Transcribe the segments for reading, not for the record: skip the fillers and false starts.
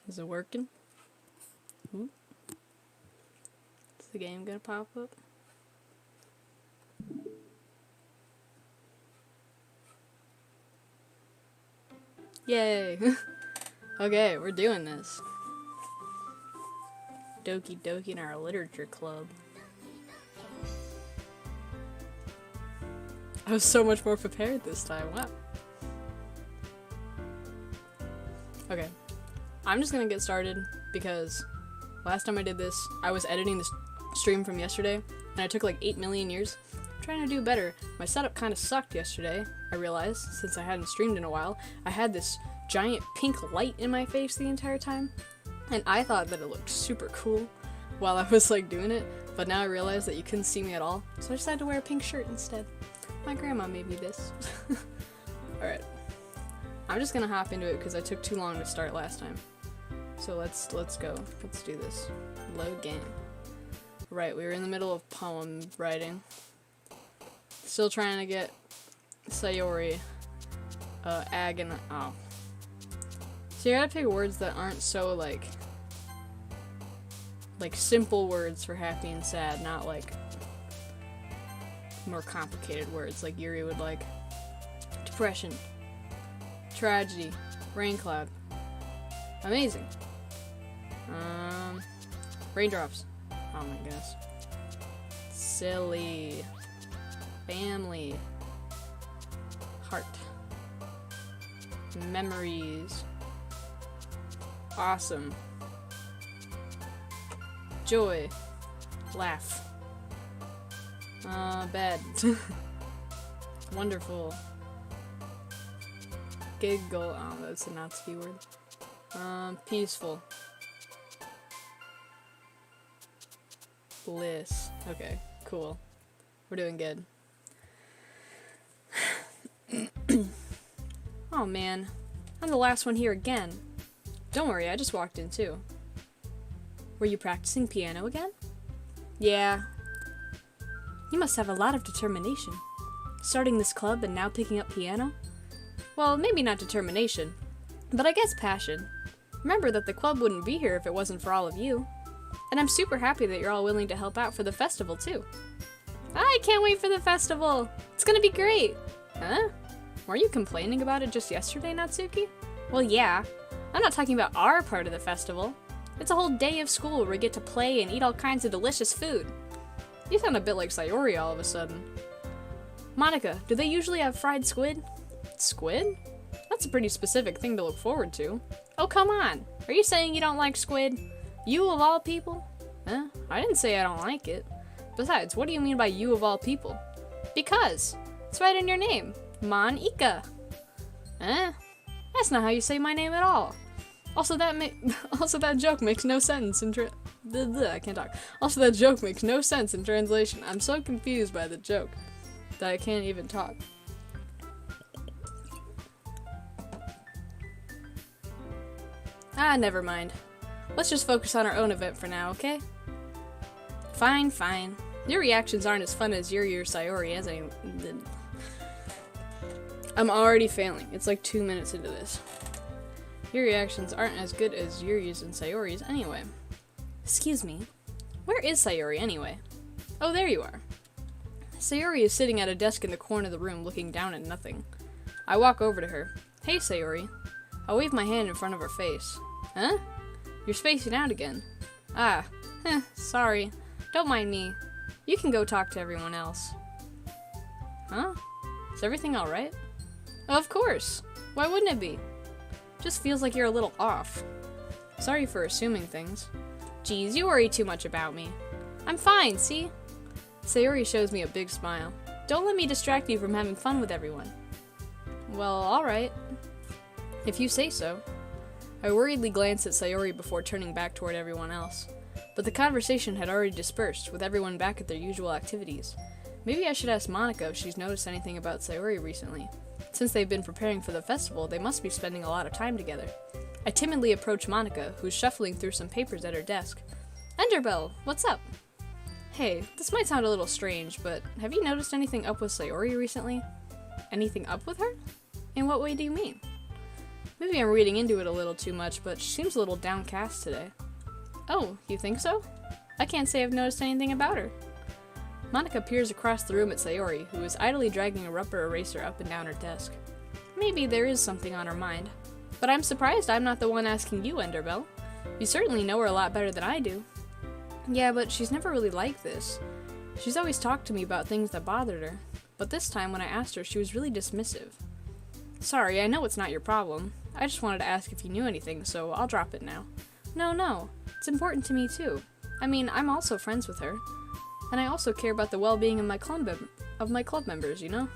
Is it working? Is the game gonna pop up? Yay! Okay, we're doing this. Doki Doki in our literature club. I was so much more prepared this time, wow. Okay, I'm just gonna get started because last time I did this, I was editing this stream from yesterday, and I took like 8 million years. I'm trying to do better. My setup kind of sucked yesterday, I realized, since I hadn't streamed in a while. I had this giant pink light in my face the entire time, and I thought that it looked super cool while I was like doing it, but now I realized that you couldn't see me at all, so I decided to wear a pink shirt instead. My grandma made me this. Alright. I'm just gonna hop into it because I took too long to start last time. So let's go. Let's do this. Load game. Right, we were in the middle of poem writing. Still trying to get Sayori, Ag, and oh. So you gotta pick words that aren't so like simple words for happy and sad, not like more complicated words like Yuri would like. Depression, tragedy, rain cloud, amazing, raindrops, oh my gosh, silly, family, heart, memories, awesome, joy, laugh, bad, wonderful, giggle, oh that's a Natsuki word, peaceful, bliss, okay, cool, we're doing good. Oh man, I'm the last one here again. Don't worry, I just walked in too. Were you practicing piano again? Yeah. You must have a lot of determination. Starting this club and now picking up piano? Well, maybe not determination, but I guess passion. Remember that the club wouldn't be here if it wasn't for all of you. And I'm super happy that you're all willing to help out for the festival too. I can't wait for the festival! It's gonna be great! Huh? Weren't you complaining about it just yesterday, Natsuki? Well, yeah. I'm not talking about our part of the festival. It's a whole day of school where we get to play and eat all kinds of delicious food. You sound a bit like Sayori all of a sudden. Monica, do they usually have fried squid? Squid? That's a pretty specific thing to look forward to. Oh, come on. Are you saying you don't like squid? You of all people? Huh? I didn't say I don't like it. Besides, what do you mean by you of all people? Because. It's right in your name. Monica. Eh? That's not how you say my name at all. Also, that joke makes no sense in I can't talk. Also, that joke makes no sense in translation. I'm so confused by the joke that I can't even talk. Ah, never mind. Let's just focus on our own event for now, okay? Fine, fine. Your reactions aren't as fun as Yuri or Sayori as I'm already failing. It's like 2 minutes into this. Your reactions aren't as good as Yuri's and Sayori's anyway. Excuse me. Where is Sayori anyway? Oh, there you are. Sayori is sitting at a desk in the corner of the room looking down at nothing. I walk over to her. Hey, Sayori. I wave my hand in front of her face. Huh? You're spacing out again. Ah, sorry. Don't mind me. You can go talk to everyone else. Huh? Is everything alright? Of course. Why wouldn't it be? Just feels like you're a little off. Sorry for assuming things. Geez, you worry too much about me. I'm fine, see? Sayori shows me a big smile. Don't let me distract you from having fun with everyone. Well, alright. If you say so. I worriedly glanced at Sayori before turning back toward everyone else. But the conversation had already dispersed, with everyone back at their usual activities. Maybe I should ask Monica if she's noticed anything about Sayori recently. Since they've been preparing for the festival, they must be spending a lot of time together. I timidly approach Monica, who's shuffling through some papers at her desk. Enderbell, what's up? Hey, this might sound a little strange, but have you noticed anything up with Sayori recently? Anything up with her? In what way do you mean? Maybe I'm reading into it a little too much, but she seems a little downcast today. Oh, you think so? I can't say I've noticed anything about her. Monika peers across the room at Sayori, who is idly dragging a rubber eraser up and down her desk. Maybe there is something on her mind. But I'm surprised I'm not the one asking you, Enderbell. You certainly know her a lot better than I do. Yeah, but she's never really like this. She's always talked to me about things that bothered her, but this time when I asked her, she was really dismissive. Sorry, I know it's not your problem. I just wanted to ask if you knew anything, so I'll drop it now. No, it's important to me too. I mean, I'm also friends with her, and I also care about the well-being of my club members, you know?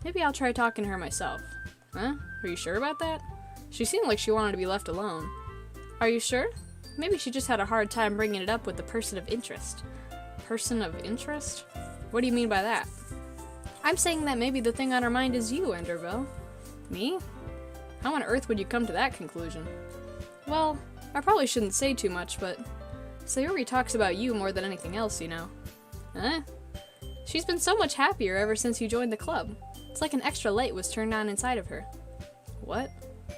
Maybe I'll try talking to her myself. Huh? Are you sure about that? She seemed like she wanted to be left alone. Are you sure? Maybe she just had a hard time bringing it up with the person of interest. Person of interest? What do you mean by that? I'm saying that maybe the thing on her mind is you, Enderbell. Me? How on earth would you come to that conclusion? Well, I probably shouldn't say too much, but Sayori talks about you more than anything else, you know. Huh? She's been so much happier ever since you joined the club. It's like an extra light was turned on inside of her. What?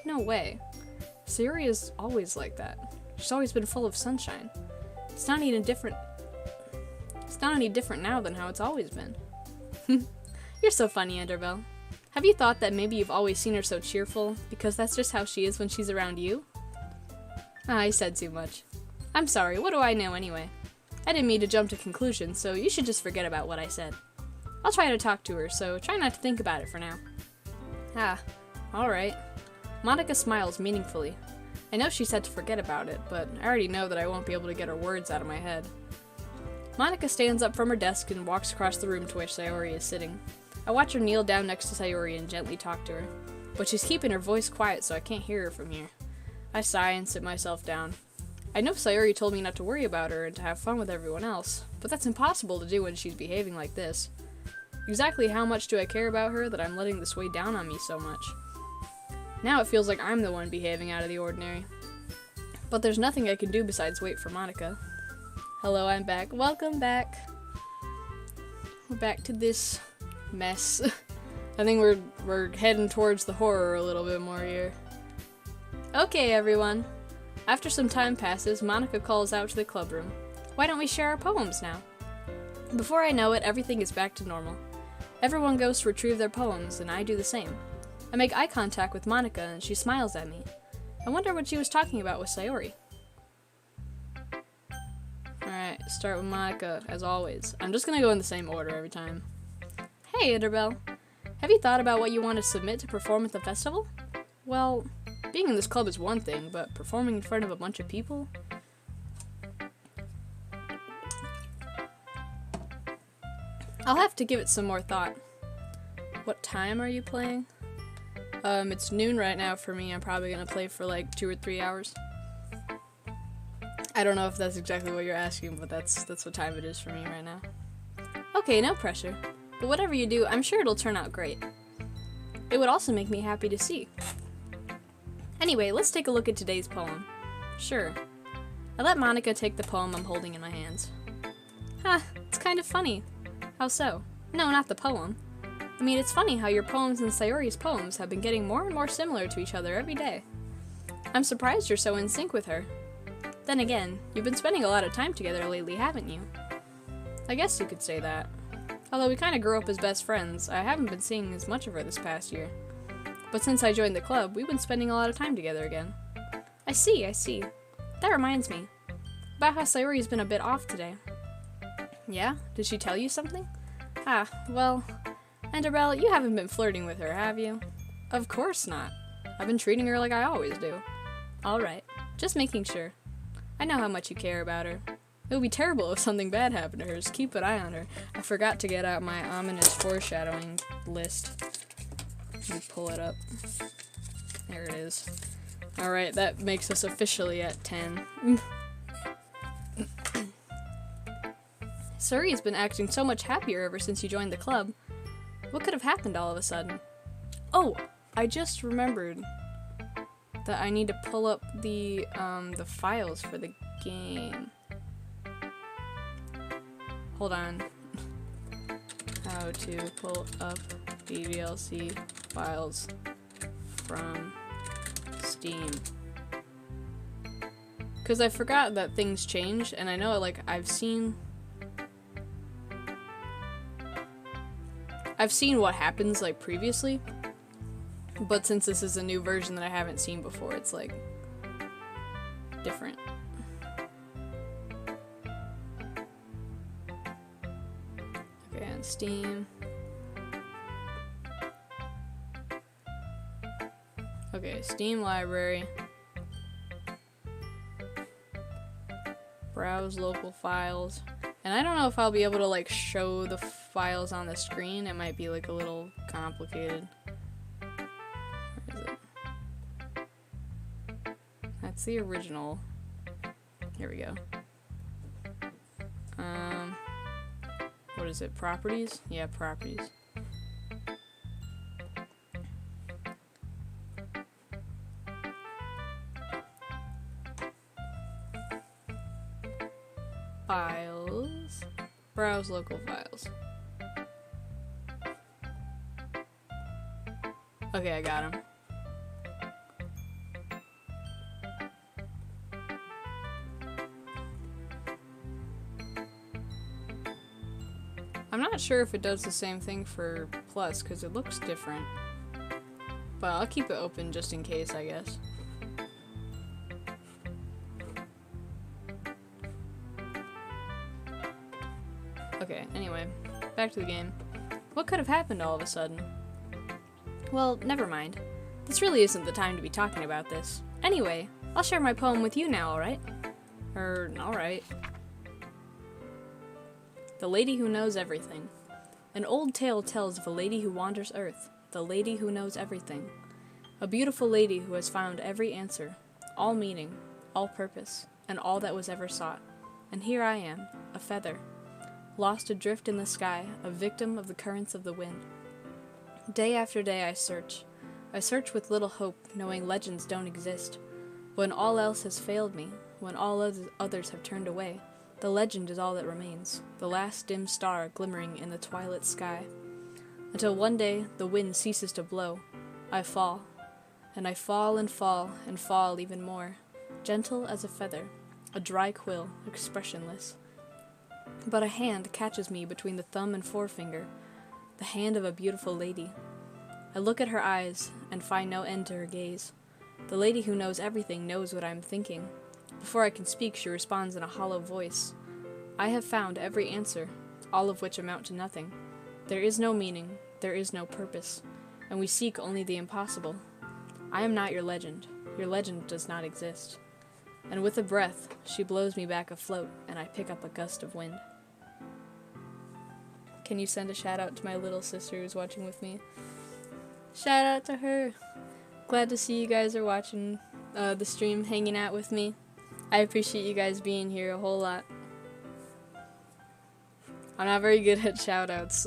No way. Sayori is always like that. She's always been full of sunshine. It's not any different now than how it's always been. You're so funny, Enderbell. Have you thought that maybe you've always seen her so cheerful, because that's just how she is when she's around you? I said too much. I'm sorry, what do I know anyway? I didn't mean to jump to conclusions, so you should just forget about what I said. I'll try to talk to her, so try not to think about it for now. Alright. Monika smiles meaningfully. I know she said to forget about it, but I already know that I won't be able to get her words out of my head. Monika stands up from her desk and walks across the room to which Sayori is sitting. I watch her kneel down next to Sayori and gently talk to her, but she's keeping her voice quiet so I can't hear her from here. I sigh and sit myself down. I know Sayori told me not to worry about her and to have fun with everyone else, but that's impossible to do when she's behaving like this. Exactly how much do I care about her that I'm letting this weigh down on me so much? Now it feels like I'm the one behaving out of the ordinary. But there's nothing I can do besides wait for Monika. Hello, I'm back. Welcome back. We're back to this mess. I think we're heading towards the horror a little bit more here. Okay, everyone. After some time passes, Monika calls out to the club room. Why don't we share our poems now? Before I know it, everything is back to normal. Everyone goes to retrieve their poems, and I do the same. I make eye contact with Monika, and she smiles at me. I wonder what she was talking about with Sayori. Alright, start with Monika, as always. I'm just gonna go in the same order every time. Hey, Enderbell. Have you thought about what you want to submit to perform at the festival? Well, being in this club is one thing, but performing in front of a bunch of people? I'll have to give it some more thought. What time are you playing? It's noon right now for me. I'm probably gonna play for like 2 or 3 hours. I don't know if that's exactly what you're asking, but that's what time it is for me right now. Okay, no pressure. But whatever you do, I'm sure it'll turn out great. It would also make me happy to see. Anyway, let's take a look at today's poem. Sure. I let Monika take the poem I'm holding in my hands. It's kind of funny. How so? No, not the poem. I mean, it's funny how your poems and Sayori's poems have been getting more and more similar to each other every day. I'm surprised you're so in sync with her. Then again, you've been spending a lot of time together lately, haven't you? I guess you could say that. Although we kind of grew up as best friends, I haven't been seeing as much of her this past year. But since I joined the club, we've been spending a lot of time together again. I see. That reminds me. About how Sayori's been a bit off today. Yeah? Did she tell you something? Well... Enderbell, you haven't been flirting with her, have you? Of course not. I've been treating her like I always do. Alright, just making sure. I know how much you care about her. It would be terrible if something bad happened to her, just keep an eye on her. I forgot to get out my ominous foreshadowing list. Let me pull it up. There it is. Alright, that makes us officially at 10. Suri's been acting so much happier ever since you joined the club. What could have happened all of a sudden? Oh, I just remembered that I need to pull up the files for the game. Hold on. How to pull up the DLC files from Steam. Because I forgot that things change, and I know, like, I've seen what happens, like, previously, but since this is a new version that I haven't seen before, it's, like, different. Okay, on Steam. Okay, Steam library. Browse local files. And I don't know if I'll be able to, like, show the files on the screen. It might be, like, a little complicated. Where is it? That's the original. Here we go. What is it? Properties? Yeah, properties. Files. Browse local files. Okay, I got him. I'm not sure if it does the same thing for Plus, because it looks different. But I'll keep it open just in case, I guess. Okay, anyway, back to the game. What could have happened all of a sudden? Well, never mind. This really isn't the time to be talking about this. Anyway, I'll share my poem with you now, alright? Alright. The Lady Who Knows Everything. An old tale tells of a lady who wanders Earth, the lady who knows everything. A beautiful lady who has found every answer, all meaning, all purpose, and all that was ever sought. And here I am, a feather, lost adrift in the sky, a victim of the currents of the wind. Day after day I search with little hope, knowing legends don't exist. When all else has failed me, when all others have turned away, the legend is all that remains, the last dim star glimmering in the twilit sky. Until one day the wind ceases to blow, I fall, and I fall and fall and fall even more, gentle as a feather, a dry quill, expressionless. But a hand catches me between the thumb and forefinger, the hand of a beautiful lady. I look at her eyes and find no end to her gaze. The lady who knows everything knows what I am thinking. Before I can speak, she responds in a hollow voice. I have found every answer, all of which amount to nothing. There is no meaning, there is no purpose, and we seek only the impossible. I am not your legend does not exist. And with a breath, she blows me back afloat, and I pick up a gust of wind. Can you send a shout out to my little sister who's watching with me? Shout out to her! Glad to see you guys are watching the stream, hanging out with me. I appreciate you guys being here a whole lot. I'm not very good at shout outs.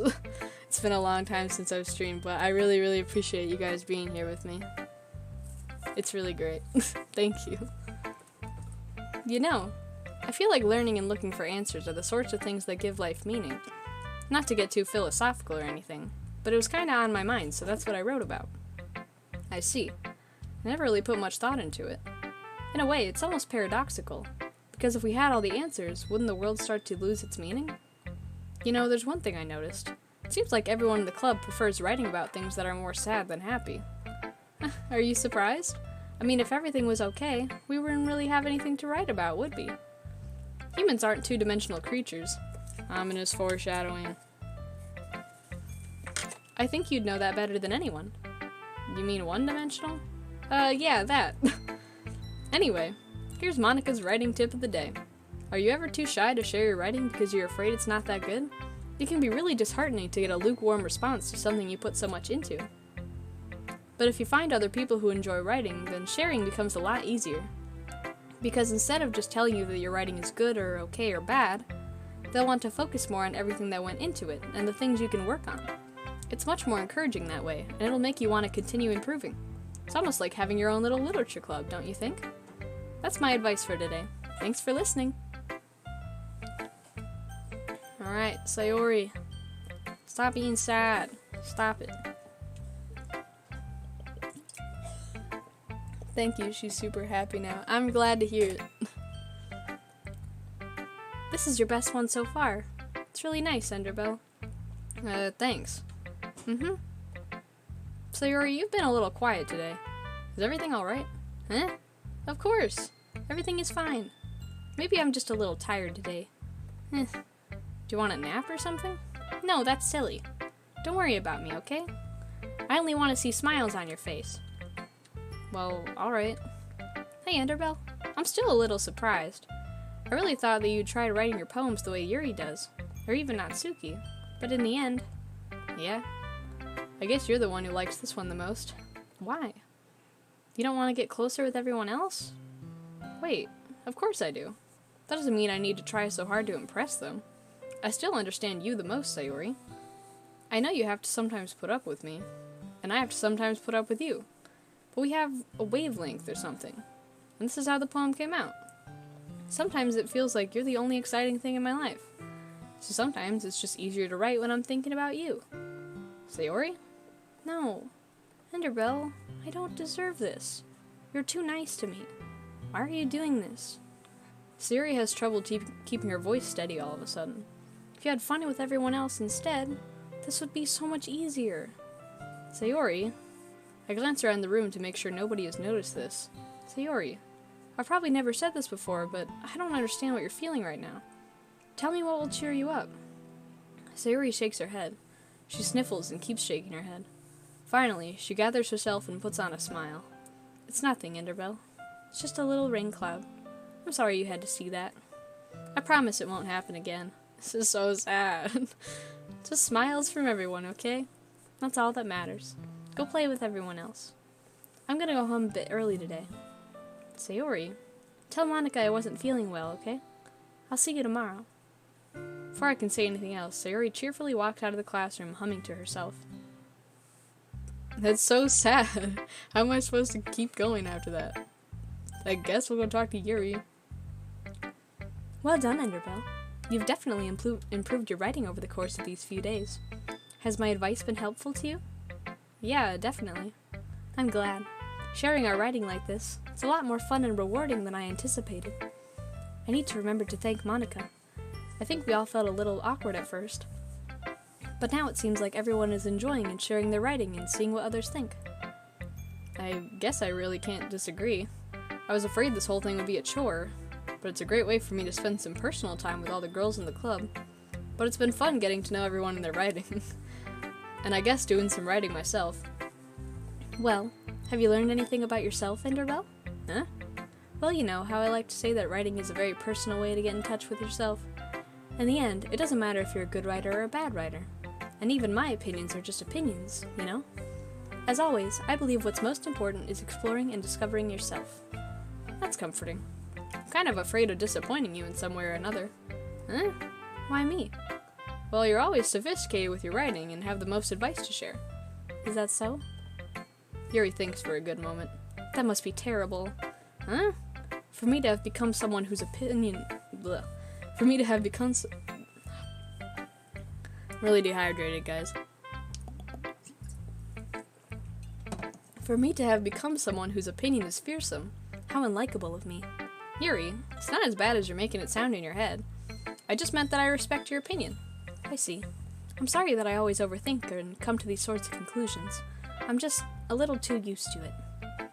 It's been a long time since I've streamed, but I really, really appreciate you guys being here with me. It's really great. Thank you. You know, I feel like learning and looking for answers are the sorts of things that give life meaning. Not to get too philosophical or anything, but it was kinda on my mind, so that's what I wrote about. I see. I never really put much thought into it. In a way, it's almost paradoxical, because if we had all the answers, wouldn't the world start to lose its meaning? You know, there's one thing I noticed. It seems like everyone in the club prefers writing about things that are more sad than happy. Are you surprised? I mean, if everything was okay, we wouldn't really have anything to write about, would we? Humans aren't two-dimensional creatures. Ominous foreshadowing. I think you'd know that better than anyone. You mean one-dimensional? Yeah, that. Anyway, here's Monica's writing tip of the day. Are you ever too shy to share your writing because you're afraid it's not that good? It can be really disheartening to get a lukewarm response to something you put so much into. But if you find other people who enjoy writing, then sharing becomes a lot easier. Because instead of just telling you that your writing is good or okay or bad, they'll want to focus more on everything that went into it and the things you can work on. It's much more encouraging that way, and it'll make you want to continue improving. It's almost like having your own little literature club, don't you think? That's my advice for today. Thanks for listening. Alright, Sayori. Stop being sad. Stop it. Thank you, she's super happy now. I'm glad to hear it. This is your best one so far. It's really nice, Enderbell. Thanks. Sayori, you've been a little quiet today. Is everything alright? Huh? Of course. Everything is fine. Maybe I'm just a little tired today. Do you want a nap or something? No, that's silly. Don't worry about me, okay? I only want to see smiles on your face. Well, alright. Hey, Enderbell. I'm still a little surprised. I really thought that you'd try writing your poems the way Yuri does. Or even Natsuki. But in the end... Yeah. I guess you're the one who likes this one the most. Why? You don't want to get closer with everyone else? Wait, of course I do. That doesn't mean I need to try so hard to impress them. I still understand you the most, Sayori. I know you have to sometimes put up with me, and I have to sometimes put up with you. But we have a wavelength or something. And this is how the poem came out. Sometimes it feels like you're the only exciting thing in my life. So sometimes it's just easier to write when I'm thinking about you. Sayori? No. Enderbell, I don't deserve this. You're too nice to me. Why are you doing this? Sayori has trouble keeping her voice steady all of a sudden. If you had fun with everyone else instead, this would be so much easier. Sayori? I glance around the room to make sure nobody has noticed this. Sayori, I've probably never said this before, but I don't understand what you're feeling right now. Tell me what will cheer you up. Sayori shakes her head. She sniffles and keeps shaking her head. Finally, she gathers herself and puts on a smile. It's nothing, Enderbell. It's just a little rain cloud. I'm sorry you had to see that. I promise it won't happen again. This is so sad. Just smiles from everyone, okay? That's all that matters. Go play with everyone else. I'm gonna go home a bit early today. Sayori, tell Monica I wasn't feeling well, okay? I'll see you tomorrow. Before I can say anything else, Sayori cheerfully walked out of the classroom, humming to herself. That's so sad. How am I supposed to keep going after that? I guess we'll go talk to Yuri. Well done, Enderbell. You've definitely improved your writing over the course of these few days. Has my advice been helpful to you? Yeah, definitely. I'm glad. Sharing our writing like this, it's a lot more fun and rewarding than I anticipated. I need to remember to thank Monica. I think we all felt a little awkward at first. But now it seems like everyone is enjoying and sharing their writing and seeing what others think. I guess I really can't disagree. I was afraid this whole thing would be a chore, but it's a great way for me to spend some personal time with all the girls in the club. But it's been fun getting to know everyone in their writing. And I guess doing some writing myself. Well, have you learned anything about yourself, Enderbell? Huh? Well, you know how I like to say that writing is a very personal way to get in touch with yourself. In the end, it doesn't matter if you're a good writer or a bad writer. And even my opinions are just opinions, you know? As always, I believe what's most important is exploring and discovering yourself. That's comforting. I'm kind of afraid of disappointing you in some way or another. Huh? Why me? Well, you're always sophisticated with your writing and have the most advice to share. Is that so? Yuri thinks for a good moment. That must be terrible. Huh? For me to have become someone whose opinion... Bleh. For me to have become... Really dehydrated, guys. For me to have become someone whose opinion is fearsome. How unlikable of me. Yuri, it's not as bad as you're making it sound in your head. I just meant that I respect your opinion. I see. I'm sorry that I always overthink and come to these sorts of conclusions. I'm just a little too used to it.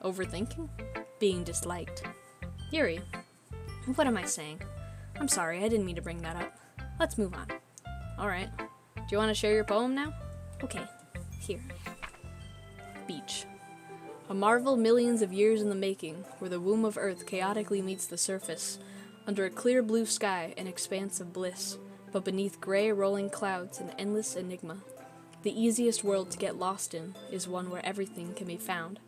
Overthinking? Being disliked. Yuri, what am I saying? I'm sorry, I didn't mean to bring that up. Let's move on. Alright. Do you want to share your poem now? Okay. Here. Beach. A marvel millions of years in the making, where the womb of Earth chaotically meets the surface, under a clear blue sky, an expanse of bliss, but beneath gray rolling clouds, an endless enigma. The easiest world to get lost in is one where everything can be found.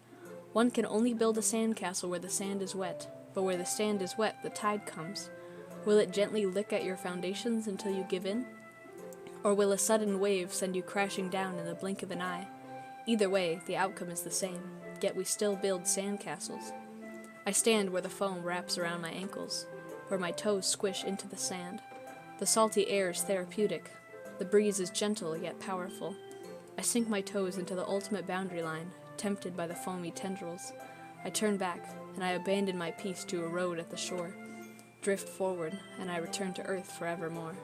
One can only build a sandcastle where the sand is wet, but where the sand is wet, the tide comes. Will it gently lick at your foundations until you give in? Or will a sudden wave send you crashing down in the blink of an eye? Either way, the outcome is the same, yet we still build sandcastles. I stand where the foam wraps around my ankles, where my toes squish into the sand. The salty air is therapeutic. The breeze is gentle yet powerful. I sink my toes into the ultimate boundary line, tempted by the foamy tendrils. I turned back, and I abandoned my piece to erode at the shore, drift forward, and I returned to Earth forevermore.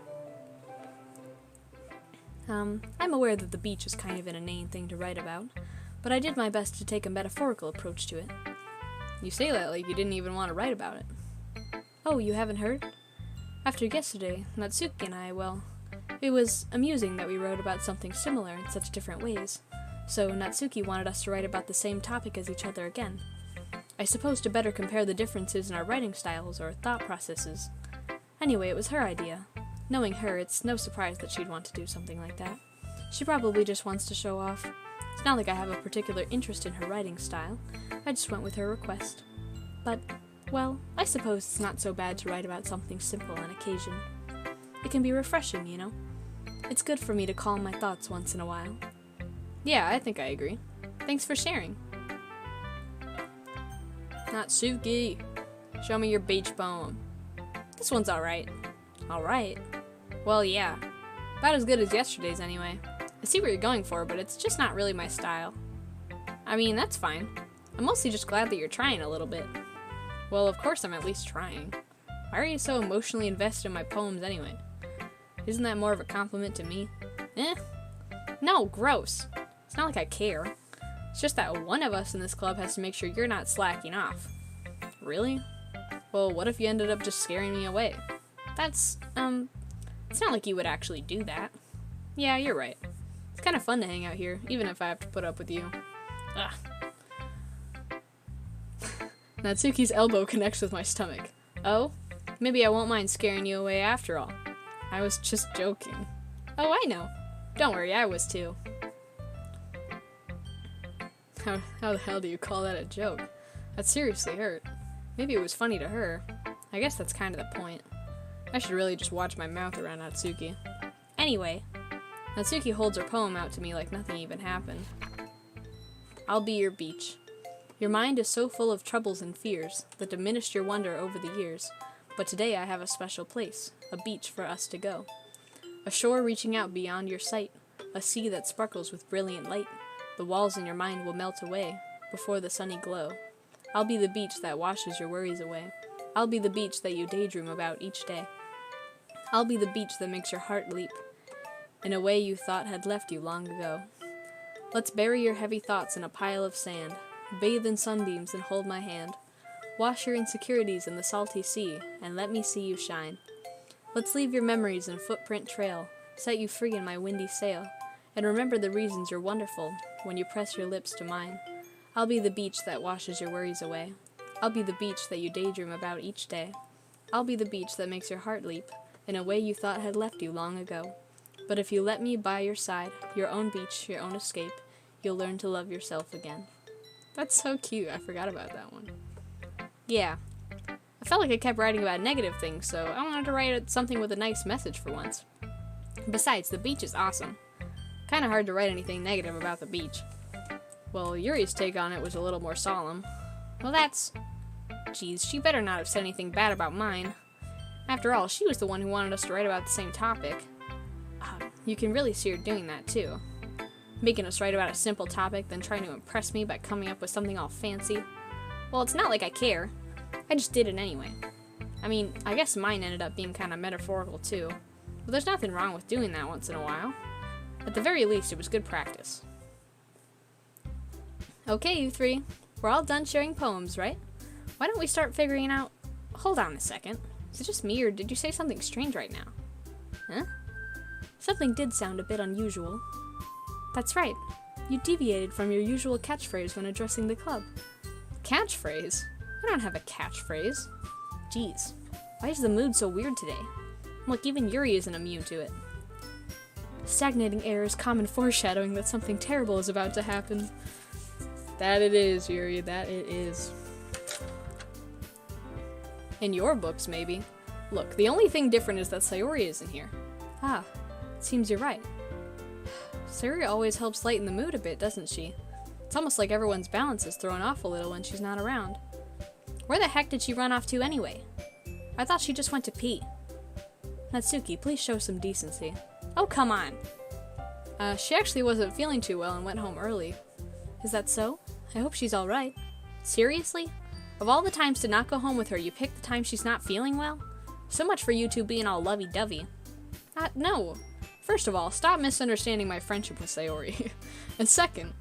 I'm aware that the beach is kind of an inane thing to write about, but I did my best to take a metaphorical approach to it. You say that like you didn't even want to write about it. Oh, you haven't heard? After yesterday, Natsuki and I, well, it was amusing that we wrote about something similar in such different ways. So Natsuki wanted us to write about the same topic as each other again. I suppose to better compare the differences in our writing styles or thought processes. Anyway, it was her idea. Knowing her, it's no surprise that she'd want to do something like that. She probably just wants to show off. It's not like I have a particular interest in her writing style. I just went with her request. But, well, I suppose it's not so bad to write about something simple on occasion. It can be refreshing, you know? It's good for me to calm my thoughts once in a while. Yeah, I think I agree. Thanks for sharing. Natsuki, show me your beach poem. This one's alright. Alright? Well, yeah. About as good as yesterday's anyway. I see what you're going for, but it's just not really my style. I mean, that's fine. I'm mostly just glad that you're trying a little bit. Well, of course I'm at least trying. Why are you so emotionally invested in my poems anyway? Isn't that more of a compliment to me? No, gross. It's not like I care. It's just that one of us in this club has to make sure you're not slacking off. Really? Well, what if you ended up just scaring me away? That's, it's not like you would actually do that. Yeah, you're right. It's kind of fun to hang out here, even if I have to put up with you. Ugh. Natsuki's elbow connects with my stomach. Oh? Maybe I won't mind scaring you away after all. I was just joking. Oh, I know. Don't worry, I was too. How the hell do you call that a joke? That seriously hurt. Maybe it was funny to her. I guess that's kind of the point. I should really just watch my mouth around Natsuki. Anyway, Natsuki holds her poem out to me like nothing even happened. I'll be your beach. Your mind is so full of troubles and fears that diminished your wonder over the years, but today I have a special place, a beach for us to go. A shore reaching out beyond your sight, a sea that sparkles with brilliant light. The walls in your mind will melt away before the sunny glow. I'll be the beach that washes your worries away. I'll be the beach that you daydream about each day. I'll be the beach that makes your heart leap in a way you thought had left you long ago. Let's bury your heavy thoughts in a pile of sand, bathe in sunbeams and hold my hand. Wash your insecurities in the salty sea and let me see you shine. Let's leave your memories in footprint trail, set you free in my windy sail, and remember the reasons you're wonderful when you press your lips to mine. I'll be the beach that washes your worries away. I'll be the beach that you daydream about each day. I'll be the beach that makes your heart leap in a way you thought had left you long ago. But if you let me by your side, your own beach, your own escape, you'll learn to love yourself again. That's so cute. I forgot about that one. Yeah. I felt like I kept writing about negative things, so I wanted to write something with a nice message for once. Besides, the beach is awesome. Kinda hard to write anything negative about the beach. Well, Yuri's take on it was a little more solemn. Well, that's... Geez, she better not have said anything bad about mine. After all, she was the one who wanted us to write about the same topic. You can really see her doing that, too. Making us write about a simple topic, then trying to impress me by coming up with something all fancy. Well, it's not like I care. I just did it anyway. I mean, I guess mine ended up being kind of metaphorical, too. But there's nothing wrong with doing that once in a while. At the very least, it was good practice. Okay, you three. We're all done sharing poems, right? Why don't we start figuring out... Hold on a second. Is it just me, or did you say something strange right now? Huh? Something did sound a bit unusual. That's right. You deviated from your usual catchphrase when addressing the club. Catchphrase? I don't have a catchphrase. Jeez. Why is the mood so weird today? Look, even Yuri isn't immune to it. Stagnating air is common foreshadowing that something terrible is about to happen. That it is, Yuri, that it is. In your books, maybe. Look, the only thing different is that Sayori isn't here. Ah, it seems you're right. Sayori always helps lighten the mood a bit, doesn't she? It's almost like everyone's balance is thrown off a little when she's not around. Where the heck did she run off to anyway? I thought she just went to pee. Natsuki, please show some decency. Oh, come on! She actually wasn't feeling too well and went home early. Is that so? I hope she's alright. Seriously? Of all the times to not go home with her, you pick the time she's not feeling well? So much for you two being all lovey-dovey. No. First of all, stop misunderstanding my friendship with Sayori. And second,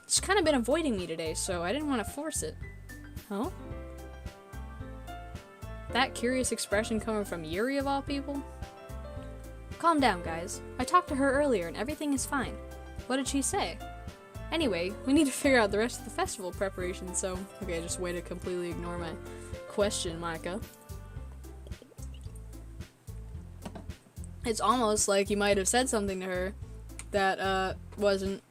she's kind of been avoiding me today, so I didn't want to force it. Huh? That curious expression coming from Yuri of all people? Calm down, guys. I talked to her earlier and everything is fine. What did she say? Anyway, we need to figure out the rest of the festival preparation, so... Okay, just way to completely ignore my question, Monica. It's almost like you might have said something to her that, wasn't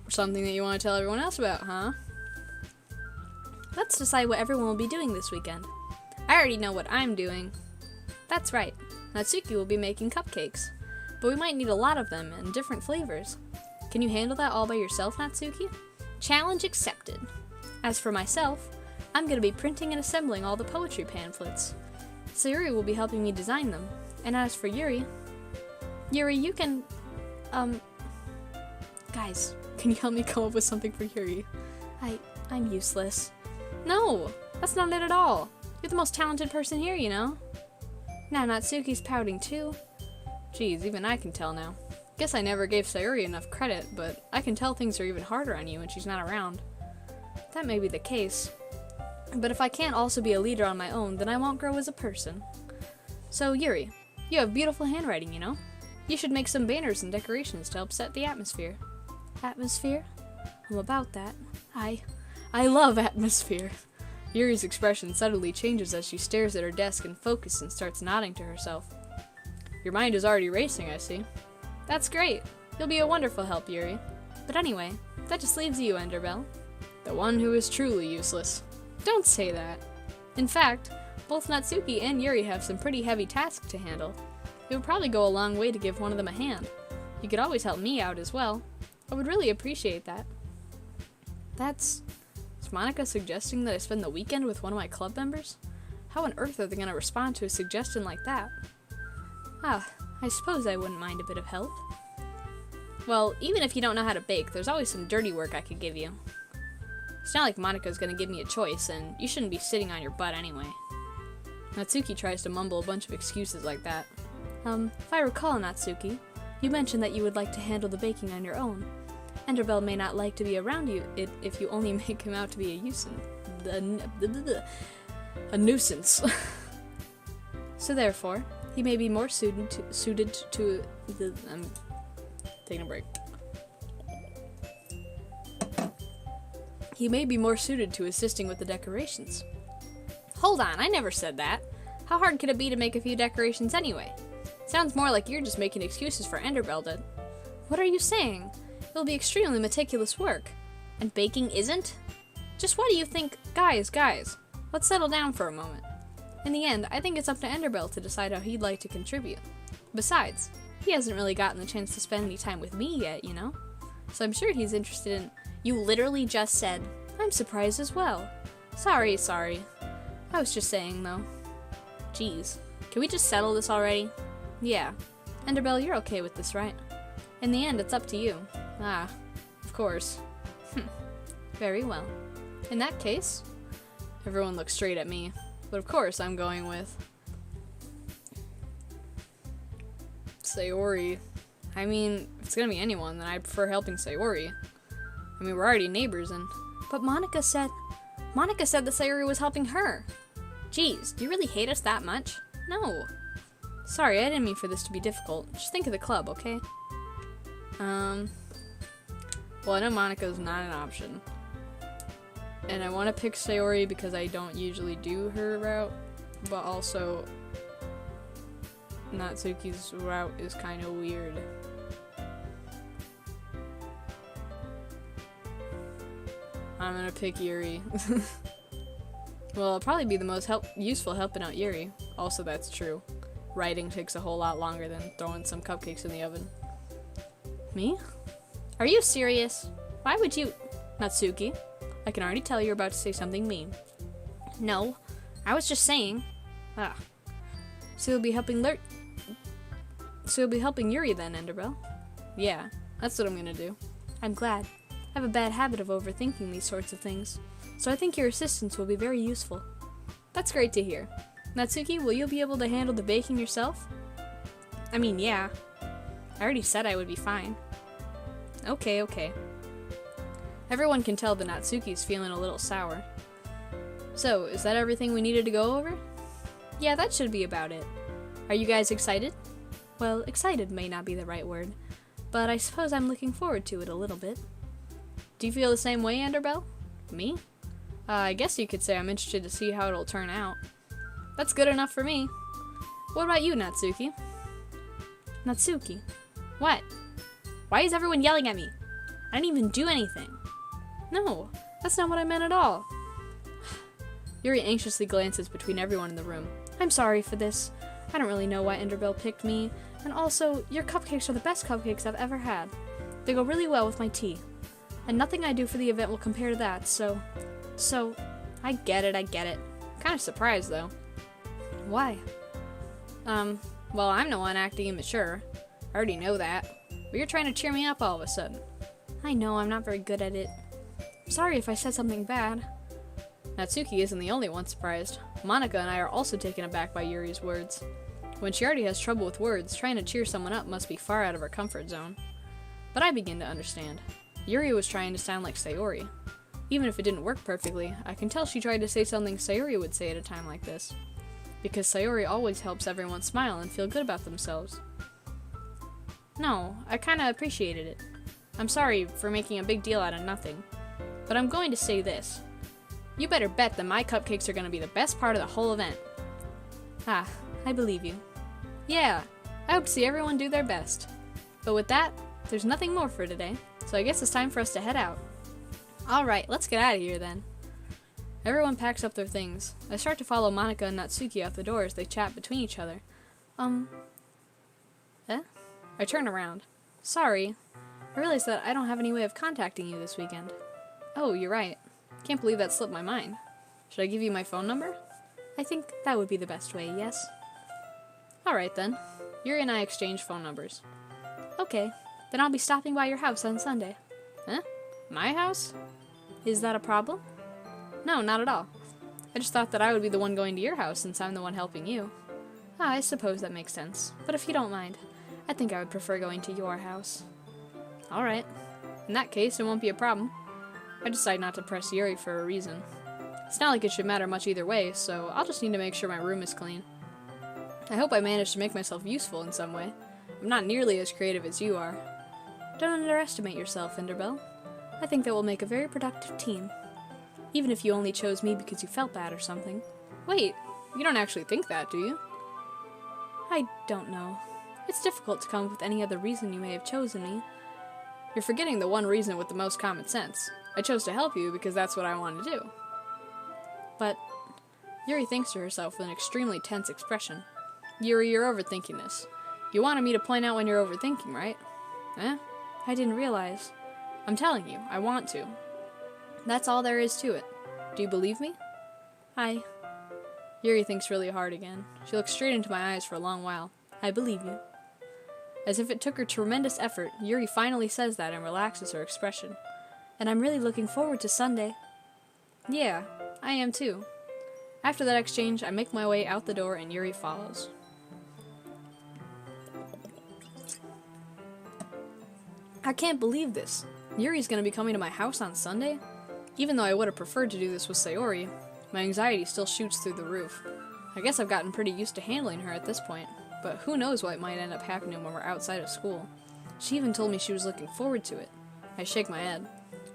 something that you want to tell everyone else about, huh? Let's decide what everyone will be doing this weekend. I already know what I'm doing. That's right. Natsuki will be making cupcakes. But we might need a lot of them and different flavors. Can you handle that all by yourself, Natsuki? Challenge accepted. As for myself, I'm going to be printing and assembling all the poetry pamphlets. Sayuri will be helping me design them. And as for Yuri, you can, guys, can you help me come up with something for Yuri? I'm useless. No, that's not it at all. You're the most talented person here, you know? Now Natsuki's pouting too. Geez, even I can tell now. Guess I never gave Sayuri enough credit, but I can tell things are even harder on you when she's not around. That may be the case. But if I can't also be a leader on my own, then I won't grow as a person. So, Yuri, you have beautiful handwriting, you know? You should make some banners and decorations to help set the atmosphere. Atmosphere? I'm about that. I love atmosphere. Yuri's expression suddenly changes as she stares at her desk and focuses and starts nodding to herself. Your mind is already racing, I see. That's great. You'll be a wonderful help, Yuri. But anyway, that just leaves you, Enderbell. The one who is truly useless. Don't say that. In fact, both Natsuki and Yuri have some pretty heavy tasks to handle. It would probably go a long way to give one of them a hand. You could always help me out as well. I would really appreciate that. Is Monica suggesting that I spend the weekend with one of my club members? How on earth are they going to respond to a suggestion like that? I suppose I wouldn't mind a bit of help. Well, even if you don't know how to bake, there's always some dirty work I could give you. It's not like Monica's gonna give me a choice, and you shouldn't be sitting on your butt anyway. Natsuki tries to mumble a bunch of excuses like that. If I recall, Natsuki, you mentioned that you would like to handle the baking on your own. Enderbell may not like to be around you if you only make him out to be a nuisance. So therefore, he may be more suited to I'm taking a break. He may be more suited to assisting with the decorations. Hold on, I never said that. How hard could it be to make a few decorations anyway? Sounds more like you're just making excuses for Enderbell did. What are you saying? It'll be extremely meticulous work. And baking isn't? Just what do you think? Guys, let's settle down for a moment. In the end, I think it's up to Enderbell to decide how he'd like to contribute. Besides, he hasn't really gotten the chance to spend any time with me yet, you know? So I'm sure he's interested in— You literally just said, I'm surprised as well. Sorry. I was just saying, though. Jeez. Can we just settle this already? Yeah. Enderbell, you're okay with this, right? In the end, it's up to you. Of course. Very well. In that case, everyone looks straight at me. But of course, I'm going with Sayori. I mean, if it's gonna be anyone, then I prefer helping Sayori. I mean, we're already neighbors and— But Monica said that Sayori was helping her. Jeez, do you really hate us that much? No. Sorry, I didn't mean for this to be difficult. Just think of the club, okay? Well, I know Monica's not an option. And I want to pick Sayori because I don't usually do her route, but also Natsuki's route is kind of weird. I'm gonna pick Yuri. Well, it'll probably be the most useful helping out Yuri. Also, that's true. Writing takes a whole lot longer than throwing some cupcakes in the oven. Me? Are you serious? Why would you— Natsuki, I can already tell you're about to say something mean. No, I was just saying. So you'll be helping Yuri then, Enderbell? Yeah, that's what I'm gonna do. I'm glad. I have a bad habit of overthinking these sorts of things, so I think your assistance will be very useful. That's great to hear. Natsuki, will you be able to handle the baking yourself? I mean, yeah. I already said I would be fine. Okay. Everyone can tell that Natsuki's feeling a little sour. So, is that everything we needed to go over? Yeah, that should be about it. Are you guys excited? Well, excited may not be the right word, but I suppose I'm looking forward to it a little bit. Do you feel the same way, Enderbell? Me? I guess you could say I'm interested to see how it'll turn out. That's good enough for me. What about you, Natsuki? Natsuki? What? Why is everyone yelling at me? I didn't even do anything. No, that's not what I meant at all. Yuri anxiously glances between everyone in the room. I'm sorry for this. I don't really know why Enderbell picked me, and also, your cupcakes are the best cupcakes I've ever had. They go really well with my tea. And nothing I do for the event will compare to that, so, I get it. Kind of surprised, though. Why? Well, I'm the one acting immature. I already know that. But you're trying to cheer me up all of a sudden. I know, I'm not very good at it. Sorry if I said something bad. Natsuki isn't the only one surprised. Monika and I are also taken aback by Yuri's words. When she already has trouble with words, trying to cheer someone up must be far out of her comfort zone. But I begin to understand. Yuri was trying to sound like Sayori. Even if it didn't work perfectly, I can tell she tried to say something Sayori would say at a time like this. Because Sayori always helps everyone smile and feel good about themselves. No, I kinda appreciated it. I'm sorry for making a big deal out of nothing. But I'm going to say this. You better bet that my cupcakes are gonna be the best part of the whole event. Ah, I believe you. Yeah, I hope to see everyone do their best. But with that, there's nothing more for today, so I guess it's time for us to head out. Alright, let's get out of here then. Everyone packs up their things. I start to follow Monika and Natsuki out the door as they chat between each other. I turn around. Sorry. I realized that I don't have any way of contacting you this weekend. Oh, you're right. Can't believe that slipped my mind. Should I give you my phone number? I think that would be the best way, yes. Alright then. Yuri and I exchange phone numbers. Okay, then I'll be stopping by your house on Sunday. Huh? My house? Is that a problem? No, not at all. I just thought that I would be the one going to your house since I'm the one helping you. Ah, I suppose that makes sense. But if you don't mind, I think I would prefer going to your house. Alright. In that case, it won't be a problem. I decide not to press Yuri for a reason. It's not like it should matter much either way, so I'll just need to make sure my room is clean. I hope I managed to make myself useful in some way. I'm not nearly as creative as you are. Don't underestimate yourself, Enderbell. I think that we'll make a very productive team. Even if you only chose me because you felt bad or something. Wait, you don't actually think that, do you? I don't know. It's difficult to come up with any other reason you may have chosen me. You're forgetting the one reason with the most common sense. I chose to help you because that's what I wanted to do. But Yuri thinks to herself with an extremely tense expression. Yuri, you're overthinking this. You wanted me to point out when you're overthinking, right? Eh? I didn't realize. I'm telling you, I want to. That's all there is to it. Do you believe me? Yuri thinks really hard again. She looks straight into my eyes for a long while. I believe you. As if it took her tremendous effort, Yuri finally says that and relaxes her expression. And I'm really looking forward to Sunday. Yeah, I am too. After that exchange, I make my way out the door and Yuri follows. I can't believe this. Yuri's gonna be coming to my house on Sunday? Even though I would have preferred to do this with Sayori, my anxiety still shoots through the roof. I guess I've gotten pretty used to handling her at this point, but who knows what might end up happening when we're outside of school. She even told me she was looking forward to it. I shake my head.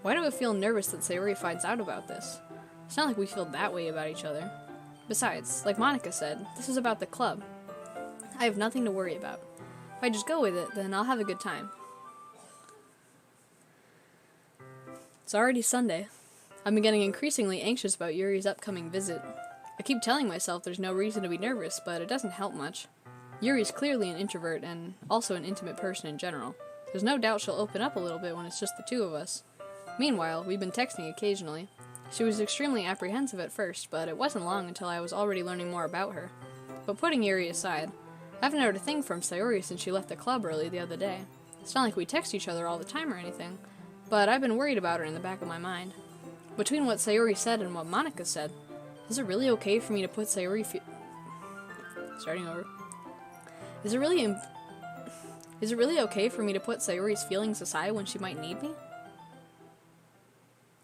Why do I feel nervous that Sayori finds out about this? It's not like we feel that way about each other. Besides, like Monika said, this is about the club. I have nothing to worry about. If I just go with it, then I'll have a good time. It's already Sunday. I've been getting increasingly anxious about Yuri's upcoming visit. I keep telling myself there's no reason to be nervous, but it doesn't help much. Yuri's clearly an introvert and also an intimate person in general. There's no doubt she'll open up a little bit when it's just the two of us. Meanwhile, we've been texting occasionally. She was extremely apprehensive at first, but it wasn't long until I was already learning more about her. But putting Yuri aside, I haven't heard a thing from Sayori since she left the club early the other day. It's not like we text each other all the time or anything, But I've been worried about her in the back of my mind. Between what Sayori said and what Monica said, is it really okay for me to put Sayori Starting over. Is it really okay for me to put Sayori's feelings aside when she might need me?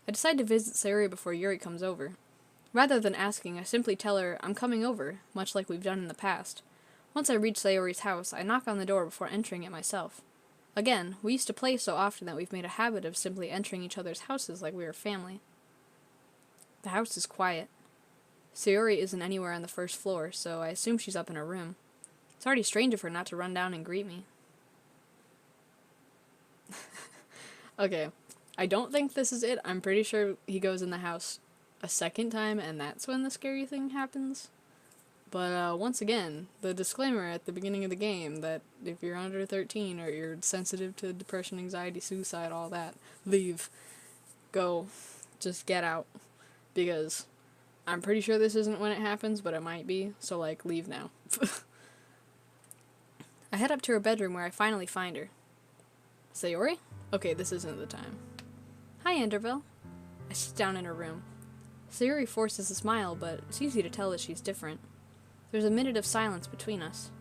I decide to visit Sayori before Yuri comes over. Rather than asking, I simply tell her I'm coming over, much like we've done in the past. Once I reach Sayori's house, I knock on the door before entering it myself. Again, we used to play so often that we've made a habit of simply entering each other's houses like we were family. The house is quiet. Sayori isn't anywhere on the first floor, so I assume she's up in her room. It's already strange of her not to run down and greet me. Okay, I don't think this is it. I'm pretty sure he goes in the house a second time, and that's when the scary thing happens. But once again, the disclaimer at the beginning of the game that if you're under 13 or you're sensitive to depression, anxiety, suicide, all that, leave. Go. Just get out. Because I'm pretty sure this isn't when it happens, but it might be, so leave now. I head up to her bedroom where I finally find her. Sayori? Okay, this isn't the time. Hi, Enderville. I sit down in her room. Sayori forces a smile, but it's easy to tell that she's different. There's a minute of silence between us.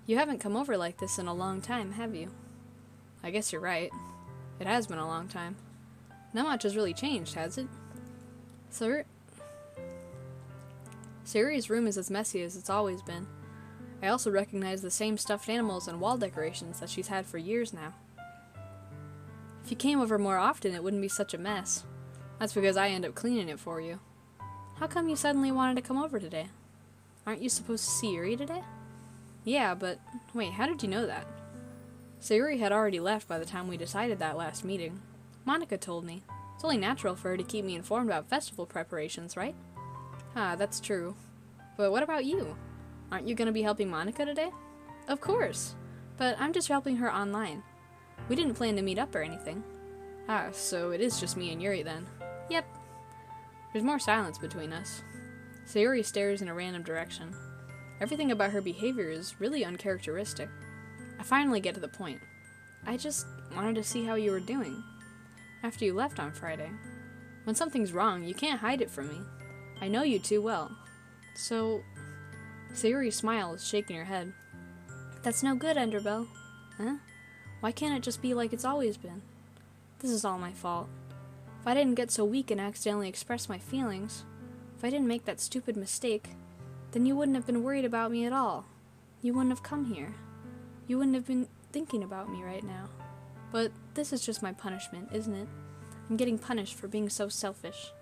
You haven't come over like this in a long time, have you? I guess you're right. It has been a long time. Not much has really changed, has it? Sayori's room is as messy as it's always been. I also recognize the same stuffed animals and wall decorations that she's had for years now. If you came over more often, it wouldn't be such a mess. That's because I end up cleaning it for you. How come you suddenly wanted to come over today? Aren't you supposed to see Yuri today? Yeah, but wait, how did you know that? Sayori had already left by the time we decided that last meeting. Monica told me. It's only natural for her to keep me informed about festival preparations, right? Ah, that's true. But what about you? Aren't you going to be helping Monica today? Of course. But I'm just helping her online. We didn't plan to meet up or anything. Ah, so it is just me and Yuri then. Yep. There's more silence between us. Sayori stares in a random direction. Everything about her behavior is really uncharacteristic. I finally get to the point. I just wanted to see how you were doing. After you left on Friday. When something's wrong, you can't hide it from me. I know you too well. So... Sayori smiles, shaking her head. That's no good, Enderbell. Huh? Why can't it just be like it's always been? This is all my fault. If I didn't get so weak and accidentally express my feelings, if I didn't make that stupid mistake, then you wouldn't have been worried about me at all. You wouldn't have come here. You wouldn't have been thinking about me right now. But this is just my punishment, isn't it? I'm getting punished for being so selfish.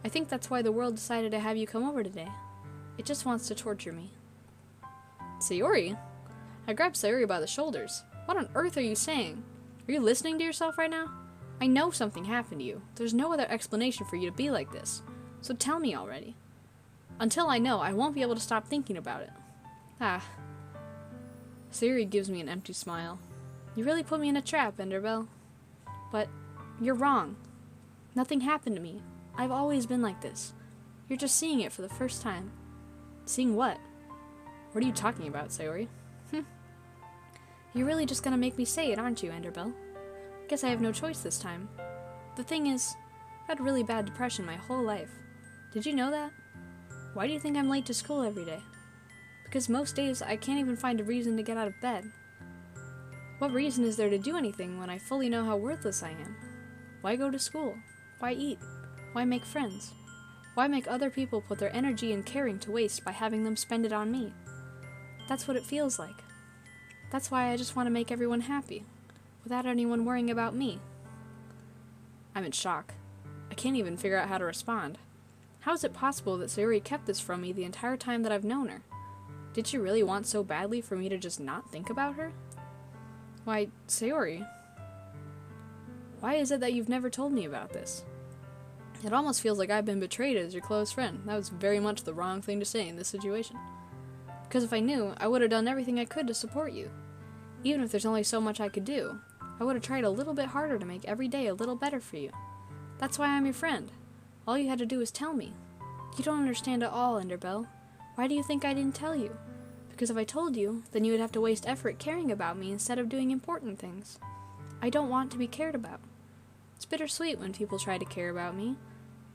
I think that's why the world decided to have you come over today. It just wants to torture me. Sayori? I grabbed Sayori by the shoulders. What on earth are you saying? Are you listening to yourself right now? I know something happened to you. There's no other explanation for you to be like this. So tell me already. Until I know, I won't be able to stop thinking about it. Ah. Sayori gives me an empty smile. You really put me in a trap, Enderbell. But you're wrong. Nothing happened to me. I've always been like this. You're just seeing it for the first time. Seeing what? What are you talking about, Sayori? You're really just gonna make me say it, aren't you, Enderbell? Guess I have no choice this time. The thing is, I've had really bad depression my whole life. Did you know that? Why do you think I'm late to school every day? Because most days I can't even find a reason to get out of bed. What reason is there to do anything when I fully know how worthless I am? Why go to school? Why eat? Why make friends? Why make other people put their energy and caring to waste by having them spend it on me? That's what it feels like. That's why I just want to make everyone happy, without anyone worrying about me. I'm in shock. I can't even figure out how to respond. How is it possible that Sayori kept this from me the entire time that I've known her? Did she really want so badly for me to just not think about her? Why, Sayori, why is it that you've never told me about this? It almost feels like I've been betrayed as your close friend. That was very much the wrong thing to say in this situation. Because if I knew, I would have done everything I could to support you. Even if there's only so much I could do, I would have tried a little bit harder to make every day a little better for you. That's why I'm your friend. All you had to do was tell me. You don't understand at all, Enderbell. Why do you think I didn't tell you? Because if I told you, then you would have to waste effort caring about me instead of doing important things. I don't want to be cared about. It's bittersweet when people try to care about me.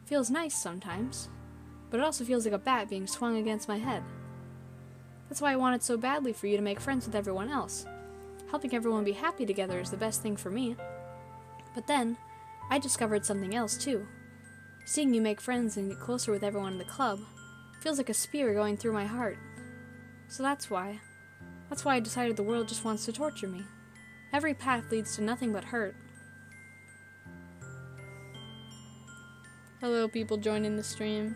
It feels nice sometimes, but it also feels like a bat being swung against my head. That's why I wanted so badly for you to make friends with everyone else. Helping everyone be happy together is the best thing for me. But then, I discovered something else too. Seeing you make friends and get closer with everyone in the club feels like a spear going through my heart. So that's why I decided the world just wants to torture me. Every path leads to nothing but hurt. Hello, people joining the stream.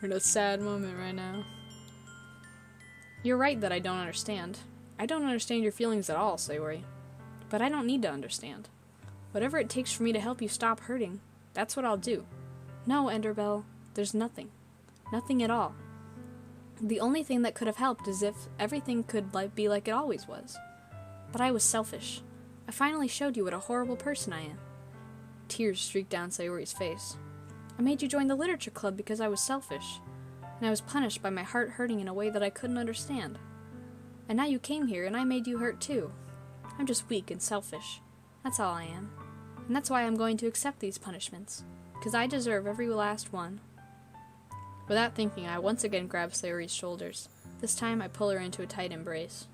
We're in a sad moment right now. You're right that I don't understand. I don't understand your feelings at all, Sayori. But I don't need to understand. Whatever it takes for me to help you stop hurting, that's what I'll do. No, Enderbell, there's nothing. Nothing at all. The only thing that could have helped is if everything could be like it always was. But I was selfish. I finally showed you what a horrible person I am. Tears streaked down Sayori's face. I made you join the literature club because I was selfish, and I was punished by my heart hurting in a way that I couldn't understand. And now you came here and I made you hurt too. I'm just weak and selfish. That's all I am. And that's why I'm going to accept these punishments, because I deserve every last one. Without thinking, I once again grab Sayori's shoulders. This time I pull her into a tight embrace.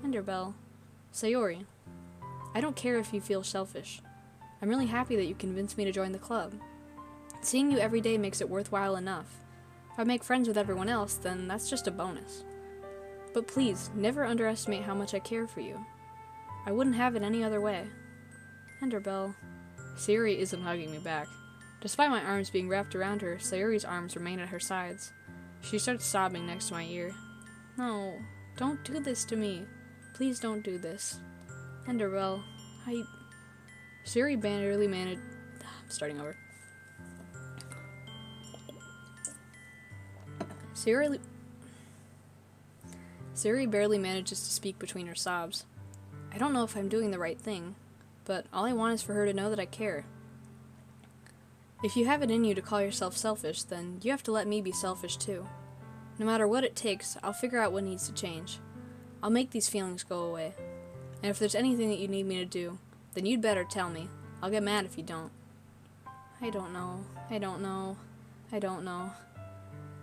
Enderbell, Sayori, I don't care if you feel selfish. I'm really happy that you convinced me to join the club. Seeing you every day makes it worthwhile enough. If I make friends with everyone else, then that's just a bonus. But please, never underestimate how much I care for you. I wouldn't have it any other way. Enderbell. Sayori isn't hugging me back. Despite my arms being wrapped around her, Sayori's arms remain at her sides. She starts sobbing next to my ear. No, don't do this to me. Please don't do this. Enderbell, Sayori barely managed... Starting over. Sayori barely manages to speak between her sobs. I don't know if I'm doing the right thing, but all I want is for her to know that I care. If you have it in you to call yourself selfish, then you have to let me be selfish too. No matter what it takes, I'll figure out what needs to change. I'll make these feelings go away. And if there's anything that you need me to do, then you'd better tell me. I'll get mad if you don't. I don't know.